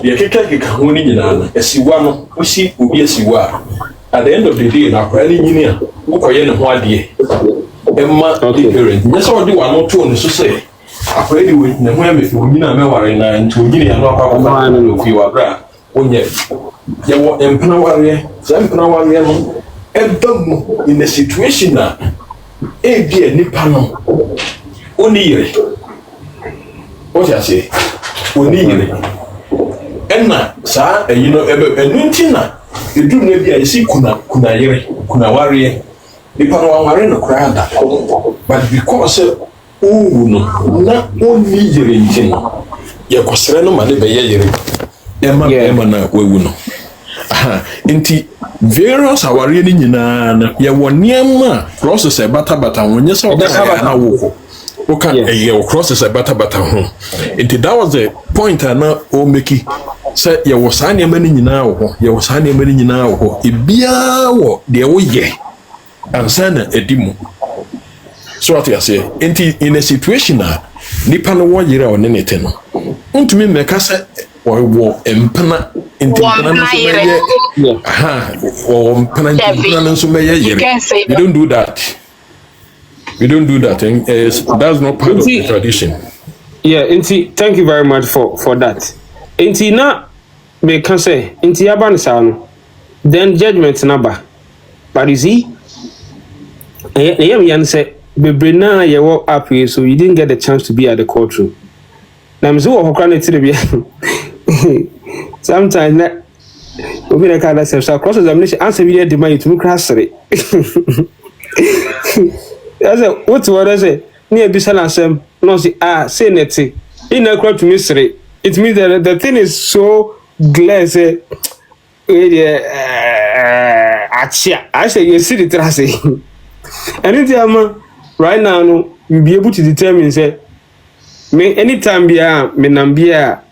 The Kika Kahuni, a siwa, we see, will be a siwa. At the end of the day, now, engineer, who are in a while day, Emma, parent. That's all you are not told to say. I pray you with the women if you are in and to give you a lot of money if you are bra. Oh, yes. You were Empanawari, Zampanawari, in the situation now. A dear Nipano. Only what I say, only Enna, sir, and you know, a Nuntina. You do maybe I see Kuna warrior, the Panawari no crowd, but because no, not only your engine, your Cosreno Made by Emma, we will know. Inti various are really in your 1 year process a bata when you saw that. Okay, your crosses a bata home. Inti that was the point I know, oh, Mickey. Say you was signing money now, you was signing money now, a beer, the way, and send a demo. So what I say, in a situation now, Nipan 1 year or anything. To me, make us or war and pana into or we don't do that. We don't do that, and that's not part of the tradition. Yeah, thank you very much for that. Inti na me can say inti yaban sano then judgment number but you see yan say bebrena ye walk up here so you didn't get the chance to be at the courtroom na mzo wo hokra to be sometimes na obi na kind of self cross examination answer video demand to class 3 that's what I say near bisala sem no say say neti in a crowd to mystery. It means that the thing is so glassy. I say you see the tracing. And it's right now, you'll be able to determine say me anytime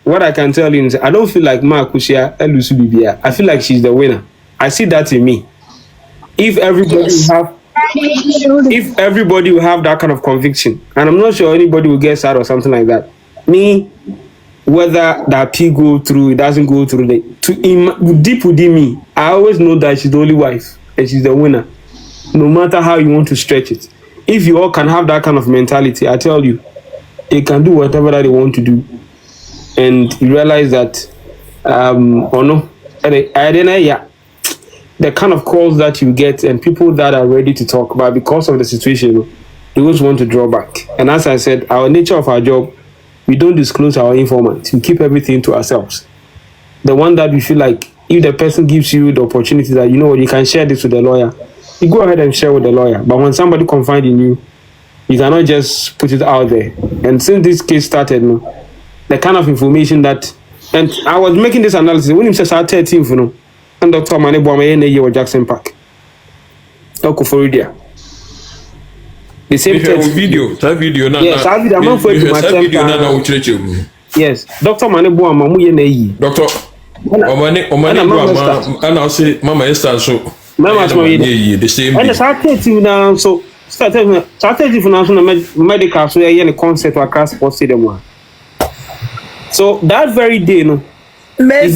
what I can tell you is I don't feel like Makushia Elusubia. I feel like she's the winner. I see that in me. If everybody will have that kind of conviction, and I'm not sure anybody will get sad or something like that. Me, whether that P go through, it doesn't go through, deep within me, I always know that she's the only wife and she's the winner. No matter how you want to stretch it. If you all can have that kind of mentality, I tell you, they can do whatever that they want to do. And you realize that, the kind of calls that you get and people that are ready to talk about because of the situation, they always want to draw back. And as I said, our nature of our job, we don't disclose our informants. We keep everything to ourselves. The one that we feel like, if the person gives you the opportunity that, you know what, you can share this with the lawyer, you go ahead and share with the lawyer. But when somebody confides in you, you cannot just put it out there. And since this case started, the kind of information that, and I was making this analysis, when he says 13th, and Dr. Manebwama or Jackson Park. Dr. Florida. The same video. That video now. Yes, I video. I'm for that video now. Yes, Dr. Manebwama muye Doctor. Omane and I'll say Mama Esther so. Mama the same. And started now so started for national medical so here the concept across for stadium one. So that very day, no. I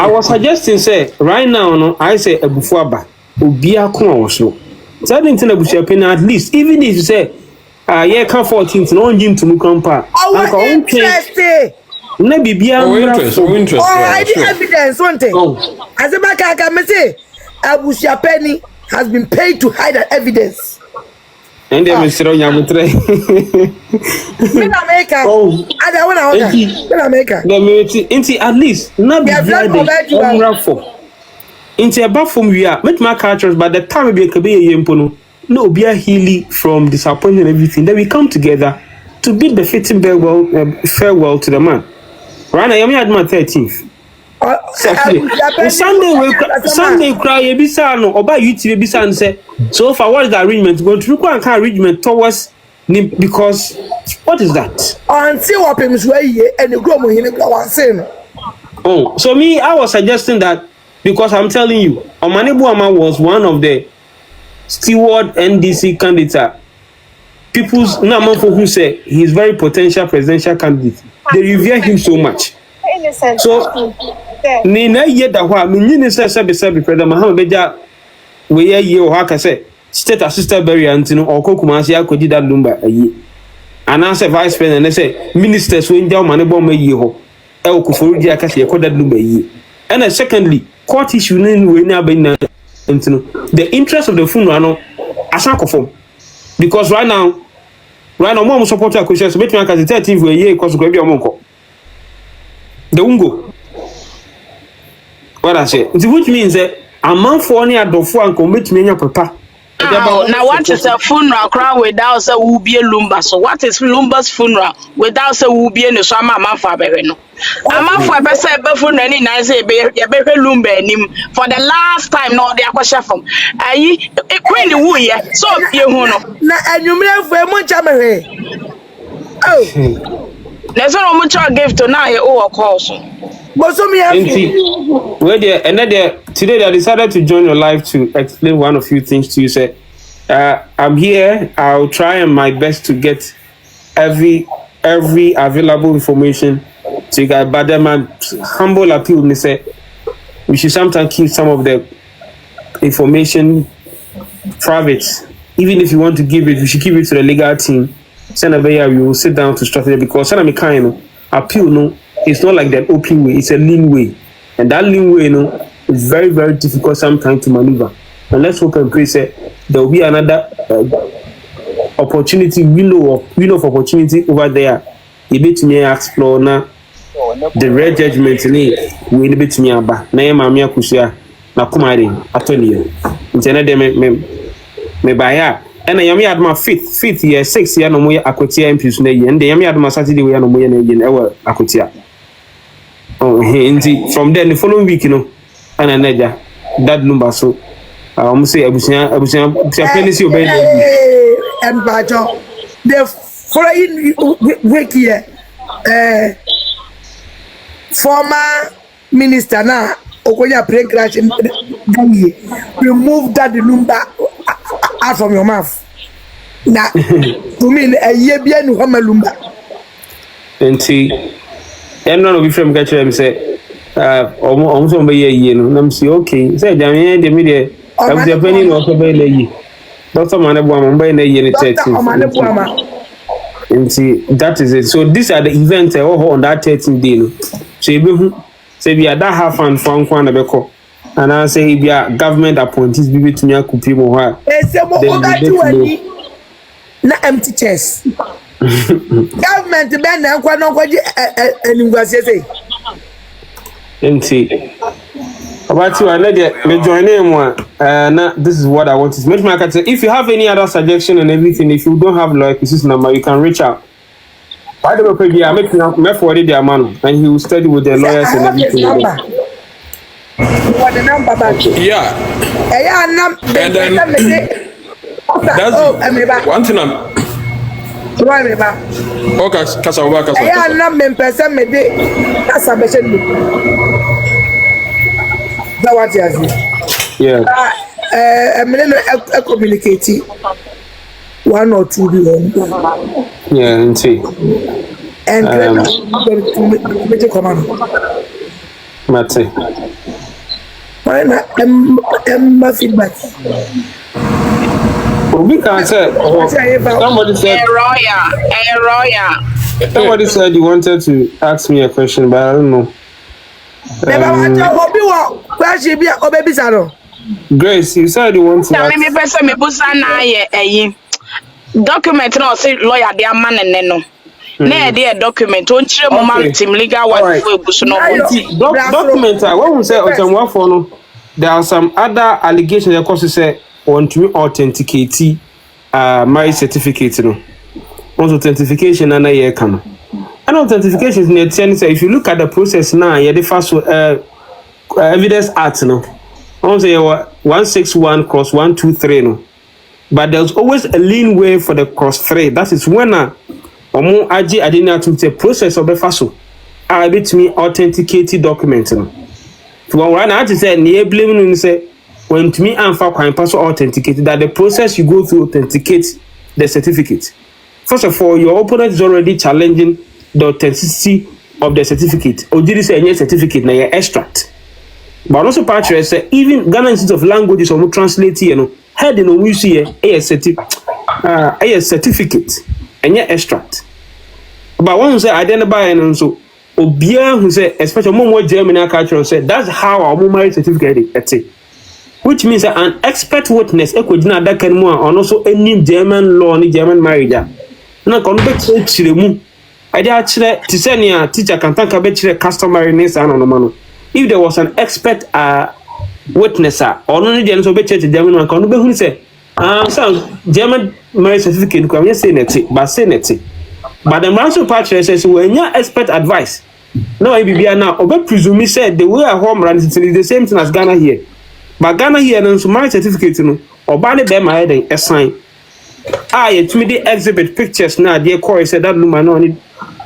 was suggesting, say, right now, no, I say Abusua Ubia Kuna. So at least, even if you say, yeah, come 14th, no him to Mukampa. Our interest. Maybe be interest. The evidence, one thing. As a matter, I can say, Abusua Penny has been paid to hide that evidence. And then we sit on Yamutre. America. I don't want to America. At least, not be for. Into about from we are, make my cultures, but the time we be a yempono. No, be a healing from disappointment and everything. Then we come together to bid the fitting farewell to the man. Right now, I'm at my 13th. Sunday cry Ebisano or by YouTube Ebisan say so far what is the arrangement? Go to and can arrangement towards because what is that? Until what happens way and the grow in saying. Oh, so me, I was suggesting that because I'm telling you, Omanibuama was one of the steward NDC candidates. People's number for who say he's very potential presidential candidate. They revere him so much. So Nina yet that what meaning says Sabi President Mahama Beja we ye or haka say state assistant Berry Antino or Kokumasia could that number a year. And answer vice president and they say ministers win down Manaboma yeho El Kufuria Cassia could that number a year. And then secondly, court issue we now been the interest of the funeral as a form. Because right now mom support a question so make me as a 13th for a year because go be a monko. The ungo. What I say, which means that a man for any adofo and commit me your papa. Now what is a funeral crown without a will be a lumba? So what is Lumba's funeral without a will be in the summer man for Bereno? A man for a best before any nice lumba him for the last time no the aqua from I queen the woo ya so you know and you may have much oh there's no much I give to now or course. Well, there, and then today I decided to join your live to explain one of few things to you. Say, I'm here. I'll try my best to get every available information to you guys. But then my humble appeal, me say, we should sometimes keep some of the information private. Even if you want to give it, we should give it to the legal team. Send a way, we will sit down to strategy because send me kind appeal no. It's not like that open way, it's a lean way. And that lean way, is very, very difficult sometimes to maneuver. And let's hope and pray say there will be another opportunity, window of opportunity over there. You bet me explore now the red judgment we bet me about. Na mamia kushia na kumari atoni. Internet me buy and I am at my fifth year, 6 year no more Akotia MPs na and the Yami at my Saturday we are no more in our Akotia. Oh, indeed. From then the following week, and another that number so say Abusua penisi obey and Bajo the following week here former minister now Okoya plane crash remove that number out from your mouth. Now, to me, a year bien Hamalumba. And see, and none of you from catch them say, almost over a year, and say, okay, say, Damien, the media, I was a penny or so by the Dr. Manabama by the year. And see, that is it. So these are the events on that 13th day. So you say, we are that half and from Kwanabeko. And I say, if your government appointees be with me, I could be more. Na empty chest. Government ben na kwa no kwaji eningwase say. Empty. About you, I let me join him one. Now this is what I want to make my cat say. If you have any other suggestion and everything, if you don't have this number, you can reach out. By the way, I make me forward their man, and he will study with the lawyers and everything. What the number back? Yeah. And then that's one thing I'm. Okay, kasa. Yeah, number person me de kasa be she. That what you say? Yeah. Me no communicate. 1 or 2 billion. Yeah, and see. And make a command. Mate. Why not? Feedback. We can say somebody said somebody said you wanted to ask me a question, but I don't know. Grace, you said you want to ask. Document no say lawyer dey man no. Na dey document on chire mo maritime legal wife for ebusu no. Document when we say Otumfuo no, there are some other allegations that cause say want to authenticate marriage certificate no. Also authentication na ye kan. And authentication is net say if you look at the process now, you the first evidence act no. On say 161/123 no. But there's always a lean way for the cross-3. That is when omo aji adina to the process of the faso. I bit me authenticated document. So when I say enabling say when to me and for crime pass authenticated that the process you go through authenticate the certificate. First of all, your opponent is already challenging the authenticity of the certificate. Or did you say any certificate na your extract? But also part say even Ghana Institute of Languages or translate here no head in we see a certificate and your extract. But one say identify and so obia who say especially more German culture say that's how our marriage certificate is, which means that an expert witness equidina that can more and also any German law ni German marriage. Na kon be chiremu I dey actually to say near teacher can talk about customariness and no. If there was an expert witnesser or only the answer be church German one can be who say so German marriage certificate can you say net but say net but the ransom part says when you expert advice no I be now obe presume said the way a home run is the same thing as Ghana here but Ghana here no so marriage certificate no oba ne be my head a sign it me the exhibit pictures now the court said that woman no need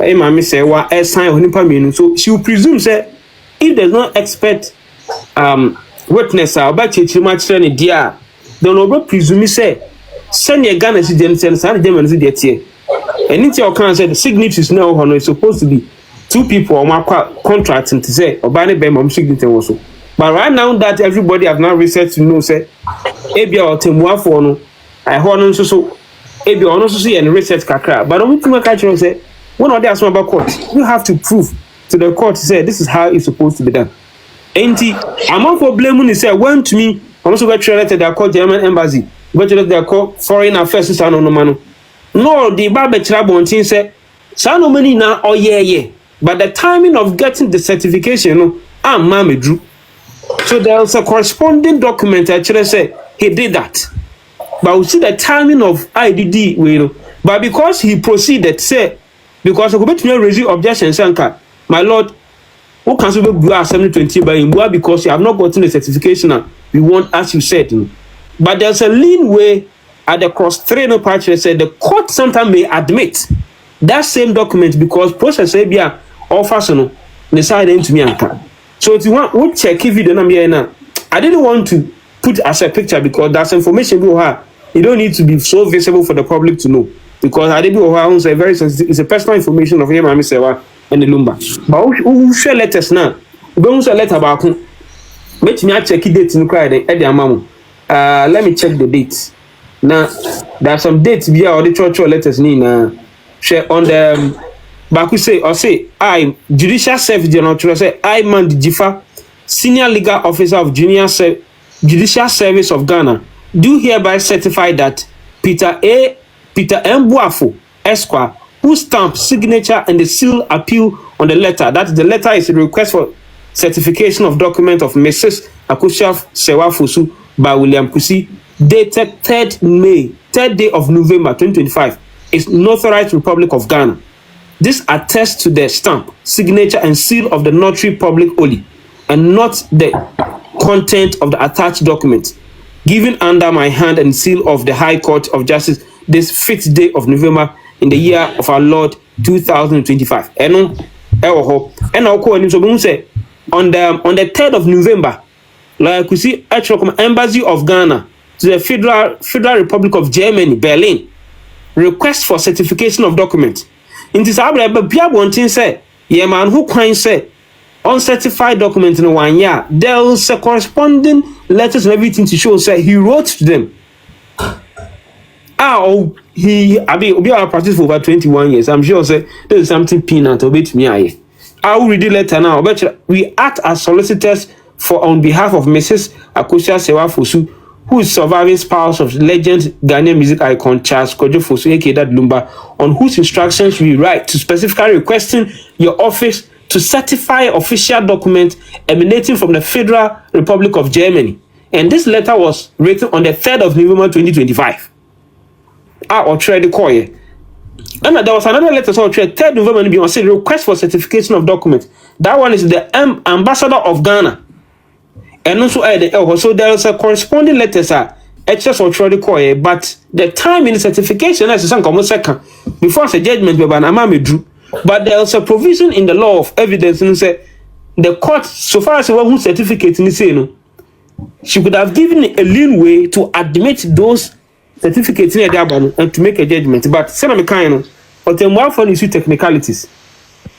e ma me say wa a sign onipa me so she will presume say if there's no expert witness about church dia then we presume say send your Ghana citizen send German citizen and it's your can say the signatures now is supposed to be 2 people on my contract and to say obane be mom signature also but right now that everybody have now researched to know say ebia Otumfuo no I hono so ebia ono so and research kakra but we can catch say when all that's about court you have to prove to the court to say this is how it's supposed to be done. And I'm for blaming is say when to me I'm also going to letter that call German embassy, go to that call foreign affairs to no man. No, the Bible trouble say no money now oh yeah. But the timing of getting the certification no mammy drew. So there's a corresponding document actually say he did that. But we see the timing of IDD but because he proceeded say because I could be raise objection Sanka. My Lord, who can be 20 by because you have not gotten the certification we want, as you said. But there's a lean way at the cross-trainer part said the court sometimes may admit that same document because process ABA offers no decide to me. So if you want, we'll check if you don't know. I didn't want to put as a picture because that's information we have. You don't need to be so visible for the public to know. Because I didn't say very sensitive, it's a personal information of him and Mr. and the Lumba. But who share letters now? Don't share letter about who. Let me check the date in cry at the amount. Let me check the dates. Now there are some dates via the church letters share on the back we say or say I judicial service general say I man Jifa senior legal officer of judicial service of Ghana do hereby certify that Peter M. Buafo Esquire, who stamped signature and the seal appeal on the letter. That the letter is a request for certification of document of Mrs. Akushaf Sewafosu by William Kusi, dated 3rd day of November 2025, is Notarized Republic of Ghana. This attests to the stamp, signature, and seal of the notary public only, and not the content of the attached document, given under my hand and seal of the High Court of Justice this 5th day of November in the year of our Lord 2025. And on the 3rd of November, like we see actual embassy of Ghana to the Federal Republic of Germany, Berlin, request for certification of document. In this abra bia bontin say ye man who kwan say uncertified document in 1 year. There's a corresponding letters and everything to show say he wrote to them. We are practice for over 21 years. I'm sure say there is something peanut or bit me. I will read the letter now. We act as solicitors for on behalf of Mrs. Akosia Sewa Fosu, who is surviving spouse of legend Ghanaian music icon Charles Kojo Fosu, aka Dad Lumba, on whose instructions we write to specifically requesting your office to certify official document emanating from the Federal Republic of Germany. And this letter was written on the 3rd of November 2025. Or try the call. And there was another letter, so 3rd November, be on say request for certification of document. That one is the ambassador of Ghana. And also, so there is a corresponding letter, sir. Excess or try the call, but the time in the certification is some common second before the judgment by Banama drew. But there is a provision in the law of evidence and say the court, so far as the one who certificate in the same, she could have given a leeway to admit those certificates in the and to make a judgment. But Senator Mekano, or the more for issue technicalities.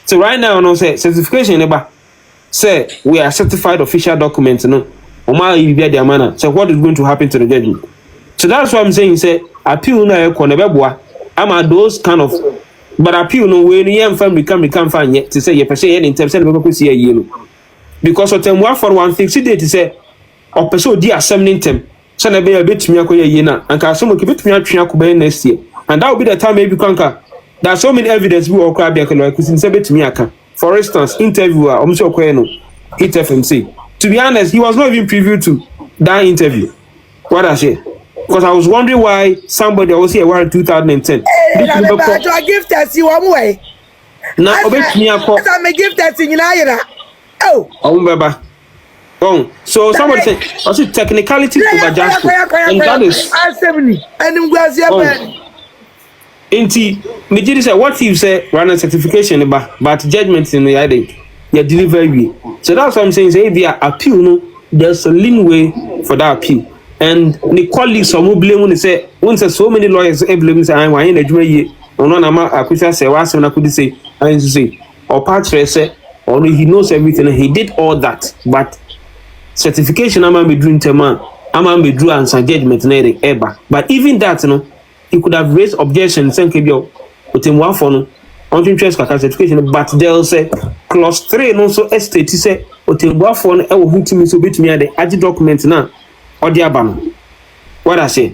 So right now, no say certification never say we are certified official documents, no. So what is going to happen to the judgment? So that's what I'm saying. Say appeal na konebeboa. Am those kind of but appeal no way ni yam family can find yet to say you per se in terms of people see a year. Because of them one for one thing today to say or person di assembling them. So na be a bit me akoye ye na and can some keep it me atwa ko next year. And that will be the time maybe conquer. There's so many evidence we all crab be because say bit me aka. For instance, interviewer omso kweno hit FMC. To be honest, he was not even privy to that interview. What I say? Because I was wondering why somebody was here around 2010. I give that you one way. Now, I'm a gift that in United. Oh, so somebody said, I see technicality over justice. And that is. Inti, Majidi said, what you say, run a certification, but judgment in the idea. Your delivery. So that's what I'm saying. Say via appeal, no, there's a leeway for that appeal. And the colleagues some who blame when they say once so many lawyers blame say I'm in a jury or no nama akusa say was when I could say and say or Patrick say or he knows everything and he did all that. But certification I'm be doing man, I'm be drew and some judgment ever. But even that, you know, he could have raised objections and keep your with him one for no. Interest certification, but they'll say clause 3 and also estate say Otumfuo for no who to me so bit me the agi document now or the abano. What I say,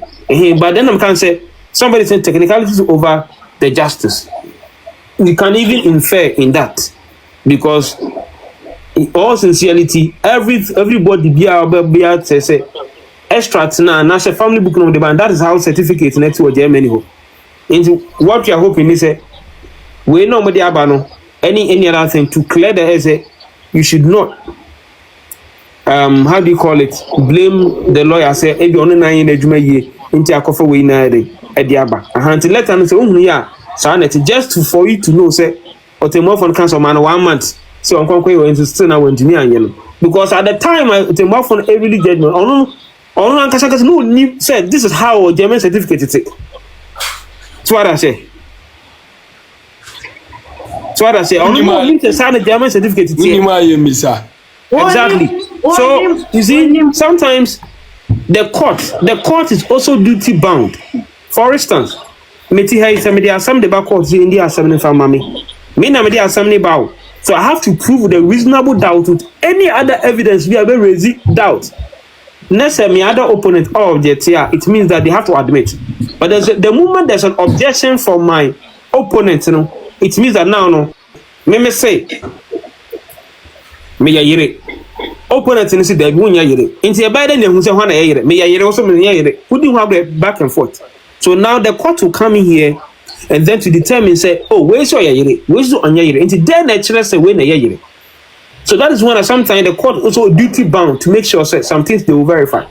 but then I can say somebody said technicalities over the justice. You can even infer in that because in all sincerity, everybody be out say extracts now and as a family book on the band. That is how certificate next to Germany. Into what you are hoping is we know any other thing to clear the essay, you should not how do you call it, blame the lawyer say if you only 9 years into a coffee we na at the aba and let them say just for you to know say Otumfuo cancel man 1 month so on conquer into still now engineer because at the time Otumfuo every judgment no said this is how German certificate is. So what I say. So what I say, only more need to sign a German certificate. Exactly. So you see, sometimes the court is also duty bound. For instance, there are some debate courts in the assembly from mommy. Me na me assembly bow. So I have to prove the reasonable doubt with any other evidence we have raised doubt. Next me other opponent object here, it means that they have to admit. But the moment there's an objection from my opponent, you know. It means that now, no, me say, me ya yere. Opponent in the day, one ya yere. Into a bad end, who say one ya yere. Me ya yere also me ya yere. Who do have the back and forth? So now the court will come in here and then to determine, say, oh, where's your ya yere? Where's your ya yere? Into then naturally say when ya yere. So that is when sometimes the court also duty bound to make sure say some things they will verify.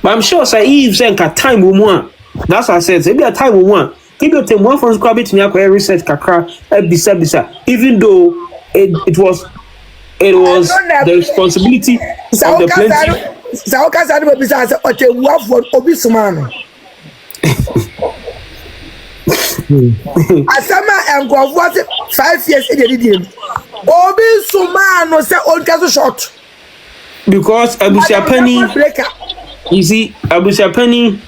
But I'm sure say if say time will more. That's what I said. Maybe a time will more. People take one from scribing to me research kakra bisa even though it was the responsibility of the plaintiff. Sauka sadu bisa Otumfuo for Obisumano. Asama enko what 5 years e dey dey. Obi suma no say on caso short. Because Abusua Penny, you see, Abusua Penny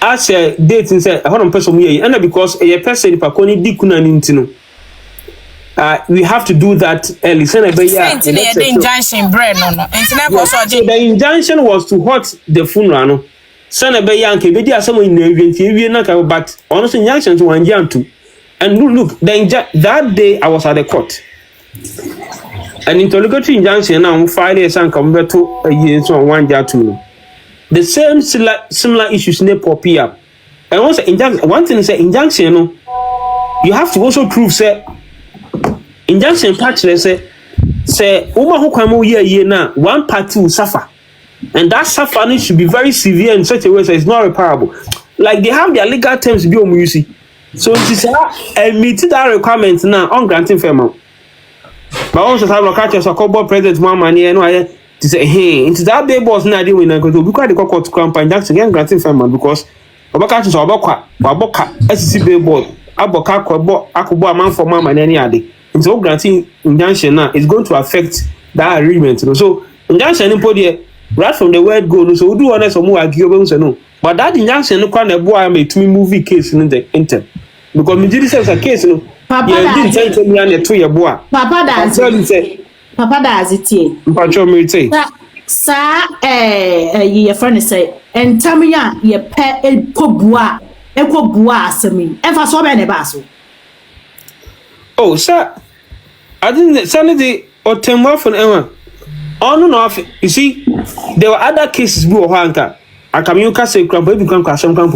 as a date and say, I want to person here, and because a person if I call it Kuna Nintino. We have to do that early. The injunction bread no. The injunction was to halt the funeral. No. Sana be yanke be dia some in the event but honestly injunction to one jam to. And look, that day I was at the court. An interrogatory injunction now 5 years and come back to a year so one jam to. The same similar issues never pop up. And also injunction one thing is injunction no. You have to also prove say injunction patch say uma ho kwamo ye na one party will suffer. And that suffering should be very severe in such a way that it's not reparable. Like they have their legal terms to be on you see. So it is meet that requirement now on granting fair amount. But also have a catch so called president Mahama and to say hey into that day boss na dey we na go to because the court to come injunction again granting fair amount because obaka so aboka SCC billboard aboka akobo amount for Mahama any ade. So granting injunction now is going to affect that agreement. So injunction in podi right from the word go. So we do honest or more argue no. But that injunction no can boy make to movie case in the inter because me did say a case no. Papa didn't tell me an to your boy. Papa does it. Patrol me say. Sir, your friend say, and tell me ye pet a pobua, asemi. And for so many basso. Oh, sir. I didn't sanity or Otumfuo from Emma. On and off, you see, there were other cases before Hanka. I come you can say crump, become some camp,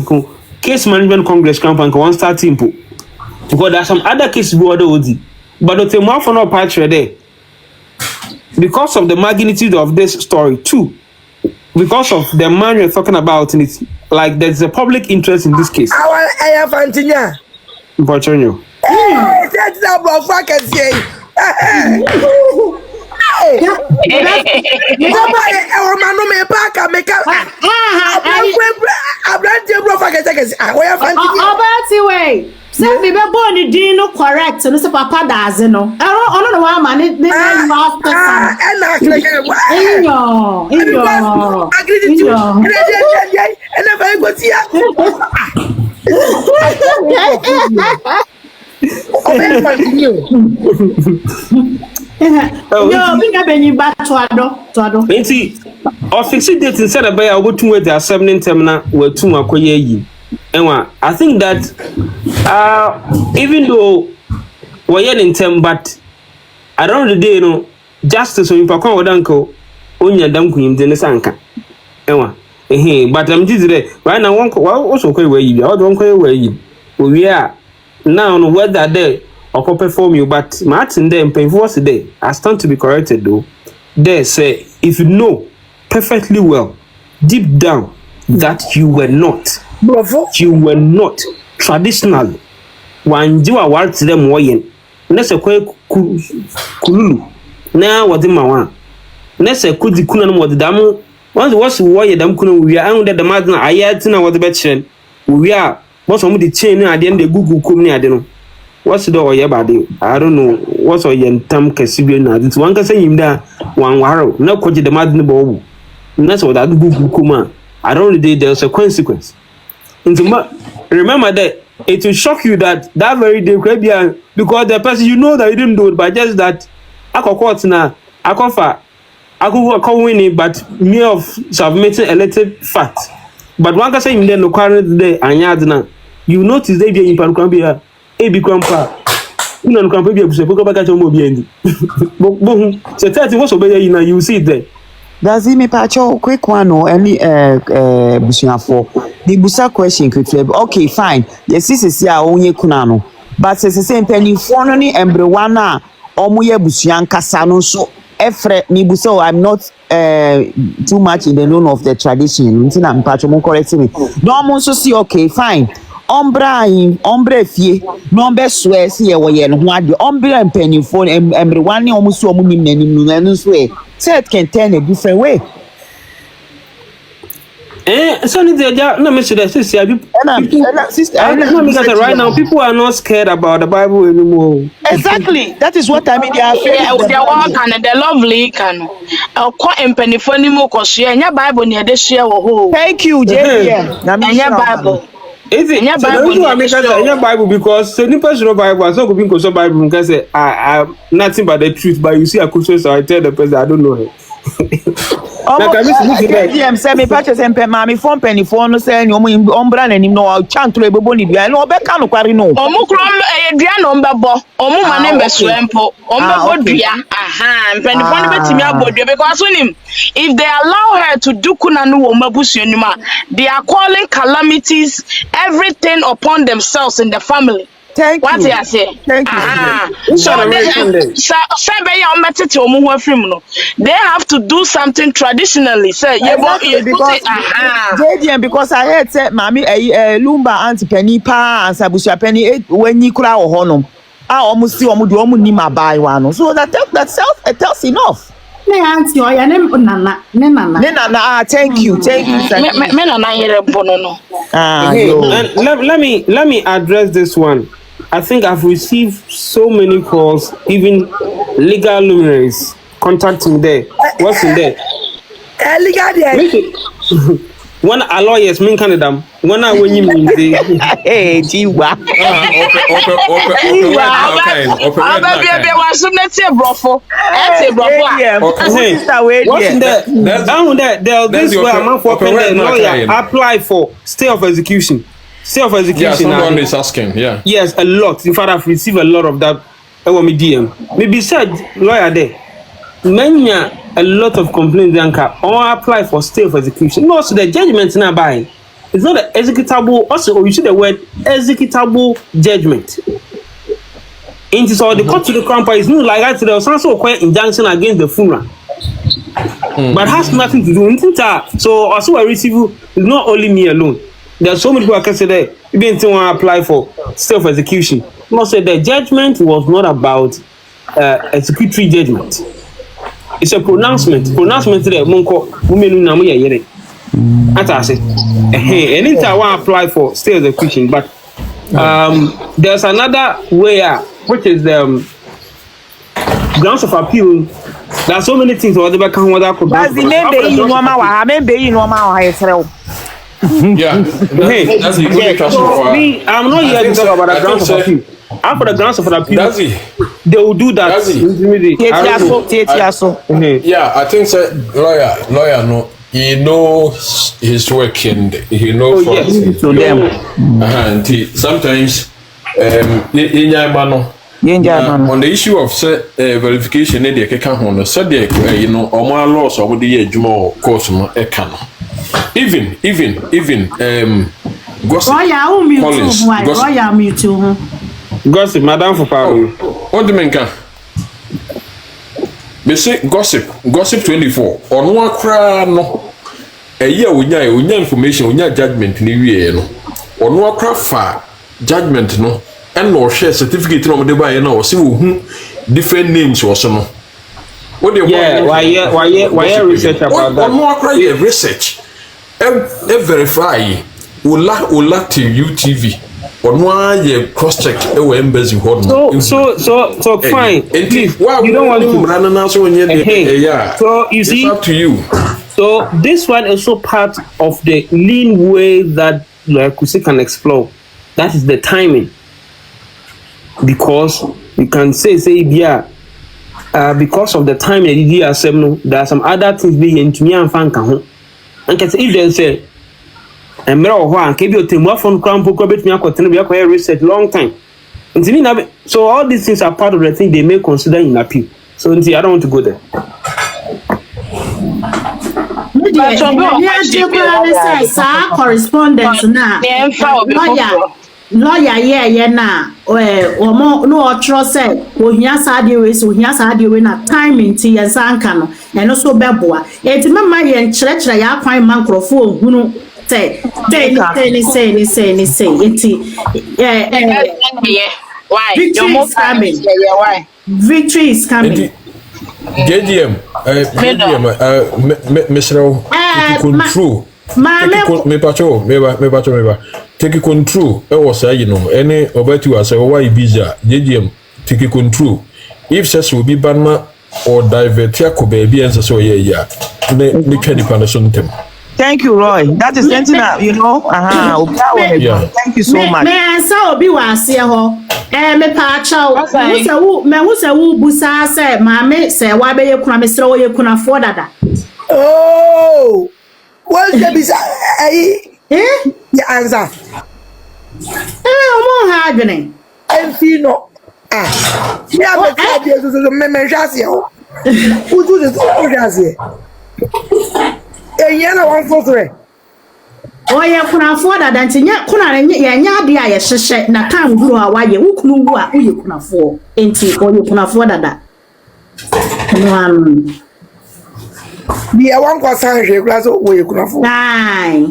case management congress camp and one star team. Because there are some other cases before the OD. But Otumfuo for no patch there. Because of the magnitude of this story, too. Because of the man you're talking about in it, like there's a public interest in this case. I have Antinia. Portonio. That's not what I can say. Say me be born the no correct so say papa does no. I don't know why man it instead of by over 2 weeks, 7 terminal were 2 makoye. I think that even though we're in term, but I don't know the day, you know, justice so in Pakon or Danko, only a damn queen, then the Sanka. But I'm just there. Right now, one also quite where you are, don't quite where you. We are now on whether there or perform you, but Martin there and painful today. I stand to be corrected though. They say, if you know perfectly well, deep down, that you were not. You were not traditional. When you are what to them wayin. Nessa kululu. Now what in my one. Nessa could the Kuna what the damo. Once was warrior dam kuna we are under the madna ayatina what the betchen. We are what's on the chain at the end the Google come near the what's the door body? I don't know what's all your tam Casibian. It's one can say him there one warrow. No coach the madna bow. That's what that Google kuma. I don't know there's a consequence. Remember that it will shock you that very day because the person you know that you didn't do it, but just that I could now I could win it, but me of submitting elected fact. But one can say in the no current day and you notice they be in Pancambia, a big grandpa. You know, Campabia, so go back at your mobile. So 30 was obey you see it there. Does he make a quick one or any Busiafo? The Busa question could say, okay, fine. Yes, this is ya only Kunano. But it's the same penny for any embrewana or Muya Busian Casano. So, Efre Nibuso, I'm not too much in the known of the tradition. I'm patron correcting me. No, I'm also see, okay, fine. Ombre fie, nombe swear, see a way and what the ombre and penny for embrewana almost so many and swear. So it can turn a different way. So no me say that sister right now people are not scared about the Bible anymore. Exactly. That is what I mean. They are afraid Yeah, of the they Bible. walk and the lovely can. I'll call and penny for any more cause she and your Bible near the share or Thank you, JDM. and your Bible. Is it? Your So the Bible reason why I near make the us in your show. Bible because so nipa should Bible so go be so Bible because say I nothing but the truth but you see a question so I tell the person I don't know her. JDM say me patch say mpe ma me phone penny phone no say ni ombra na nim no chantro ebebo ni bia no obeka no kware no. Omukrom dua no mbebo. Omu ma ne mbeso empo. Ombebo dua. Aha, penny phone betimi abodua because unim if they allow her to do kuna no wo mabusu anima they are calling calamities everything upon themselves in the family. Thank what you. I say? Thank you. So they have to do something traditionally. Say exactly, because JDM because I heard say mami Lumba auntie penny pa and Abusua penny when you kura ohonom. Almost see omu do omu ni mabai wano. So that self it tells enough. Ne auntie oya ne nana. Thank you. Me nana here bono no. Let me address this one. I think I've received so many calls, even legal luminaries contacting there. What's in there? Legal When a lawyers mean Canada, when I when you mean the hey, Jiwa. This way a man for lawyer apply for stay of execution. Stay of execution. Yeah, someone is asking. Yeah. Yes, a lot. In fact, I've received a lot of that. Me DM. Maybe said lawyer there. Many a lot of complaints or apply for stay of execution. No, so the judgment now buying. It's not an executable. Also, you see the word executable judgment. It is all the court to the crown is not like that. There was also quite injunction against the funeral. But has nothing to do with it. So also I receive not only me alone. There are so many people I can say that even if want to apply for stay of execution. No, say the judgment was not about executory judgment. It's a pronouncement. Pronouncement there, Monko, women na muya yere. Ata say. Anytime I want to apply for stay of execution, but there's another way, which is the grounds of appeal. There are so many things what they can what I could do. But the yeah, that's a good question. Me, I'm not here to talk about the grounds of appeal. After the grounds of appeal, they will do that. Yeah, I think lawyer no, he knows his work and he knows to them. And sometimes on the issue of verification, they can say you know, or laws or the more course even gossip. Gossip, madam for power. What do you mean? They say gossip 24. On one cry no. A year we information, we judgment ni we no. On one cry far judgment no. And no share certificate no de buy no. See who different names or so no. What do you why research about that? On one cry research. Verify. Ola to UTV. Or no, cross check embassy. So fine. Please, you don't want to. So you see, it's up to you. So this one is also part of the lean way that Kusi can explore. That is the timing. Because you can say yeah, because of the timing there are some other things being into me and fan can. And if they say. And research long time. So all these things are part of the thing they may consider in appeal. So I don't want to go there. Correspondence now. Lawyer na no trust say ohia saade we na timing ti yansanka no eno so beboa enti mama ye nkyerɛkyerɛ ya kwan mankrofo ohunu say why victory is coming JDM Mr. control me pacho take control e was say you know any obeti was say why visa JGM take control if says will be banna or divert ya ko baby and so yeah ne twani pa so ntem. Thank you, Roy. That is something that, you know. Yeah. Thank you so much. Me answer obi wase ho. Me pa chaw. Who say wo busa say maame say wa be ye kuna me sere wo ye kuna for dada. Oh. What's the bisa? The answer. Omo ha adwene. Enfino. Yeah, but me menjasi ho. Uju de so menjasi. Yena wan fosre. Oye kuna for dada ntinya kuna ye nya ade a ye hyehye na kan guru a waye wo kunu wu a uye kuna for. Enti oye kuna for dada. Bi wan kwa sanjwe kula so wo ye kuna for. Ai.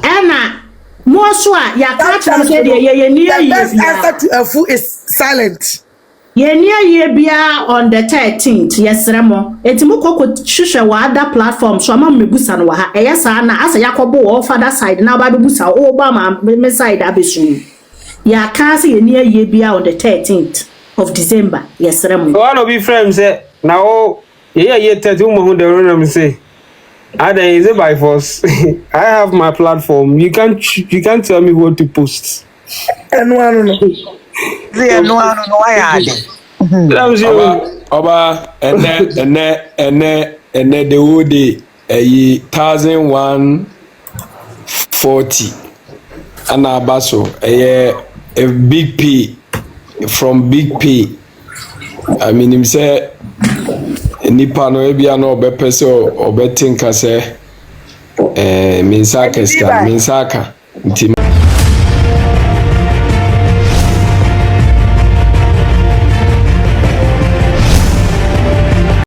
Ena mo so a ya ka tram se de ye ni The best answer to a fool is silent. Ye bia on the 13th yesremo etimu koko hwehwe wa other platform so ama mebusa no wa ha eyesa na asa yakobo wo father side na ba bebusa o ba ma me side abesu ya ka se ye bia on the 13th of December yesremo one of be friends na o ye 30 mo hu de ronam say ada is it by force. I have my platform, you can't tell me what to post. And one no why Oba and the would 1140 and abaso a big P from big P. I mean him say nipa no ebia no obepese obetinka se minsaka nti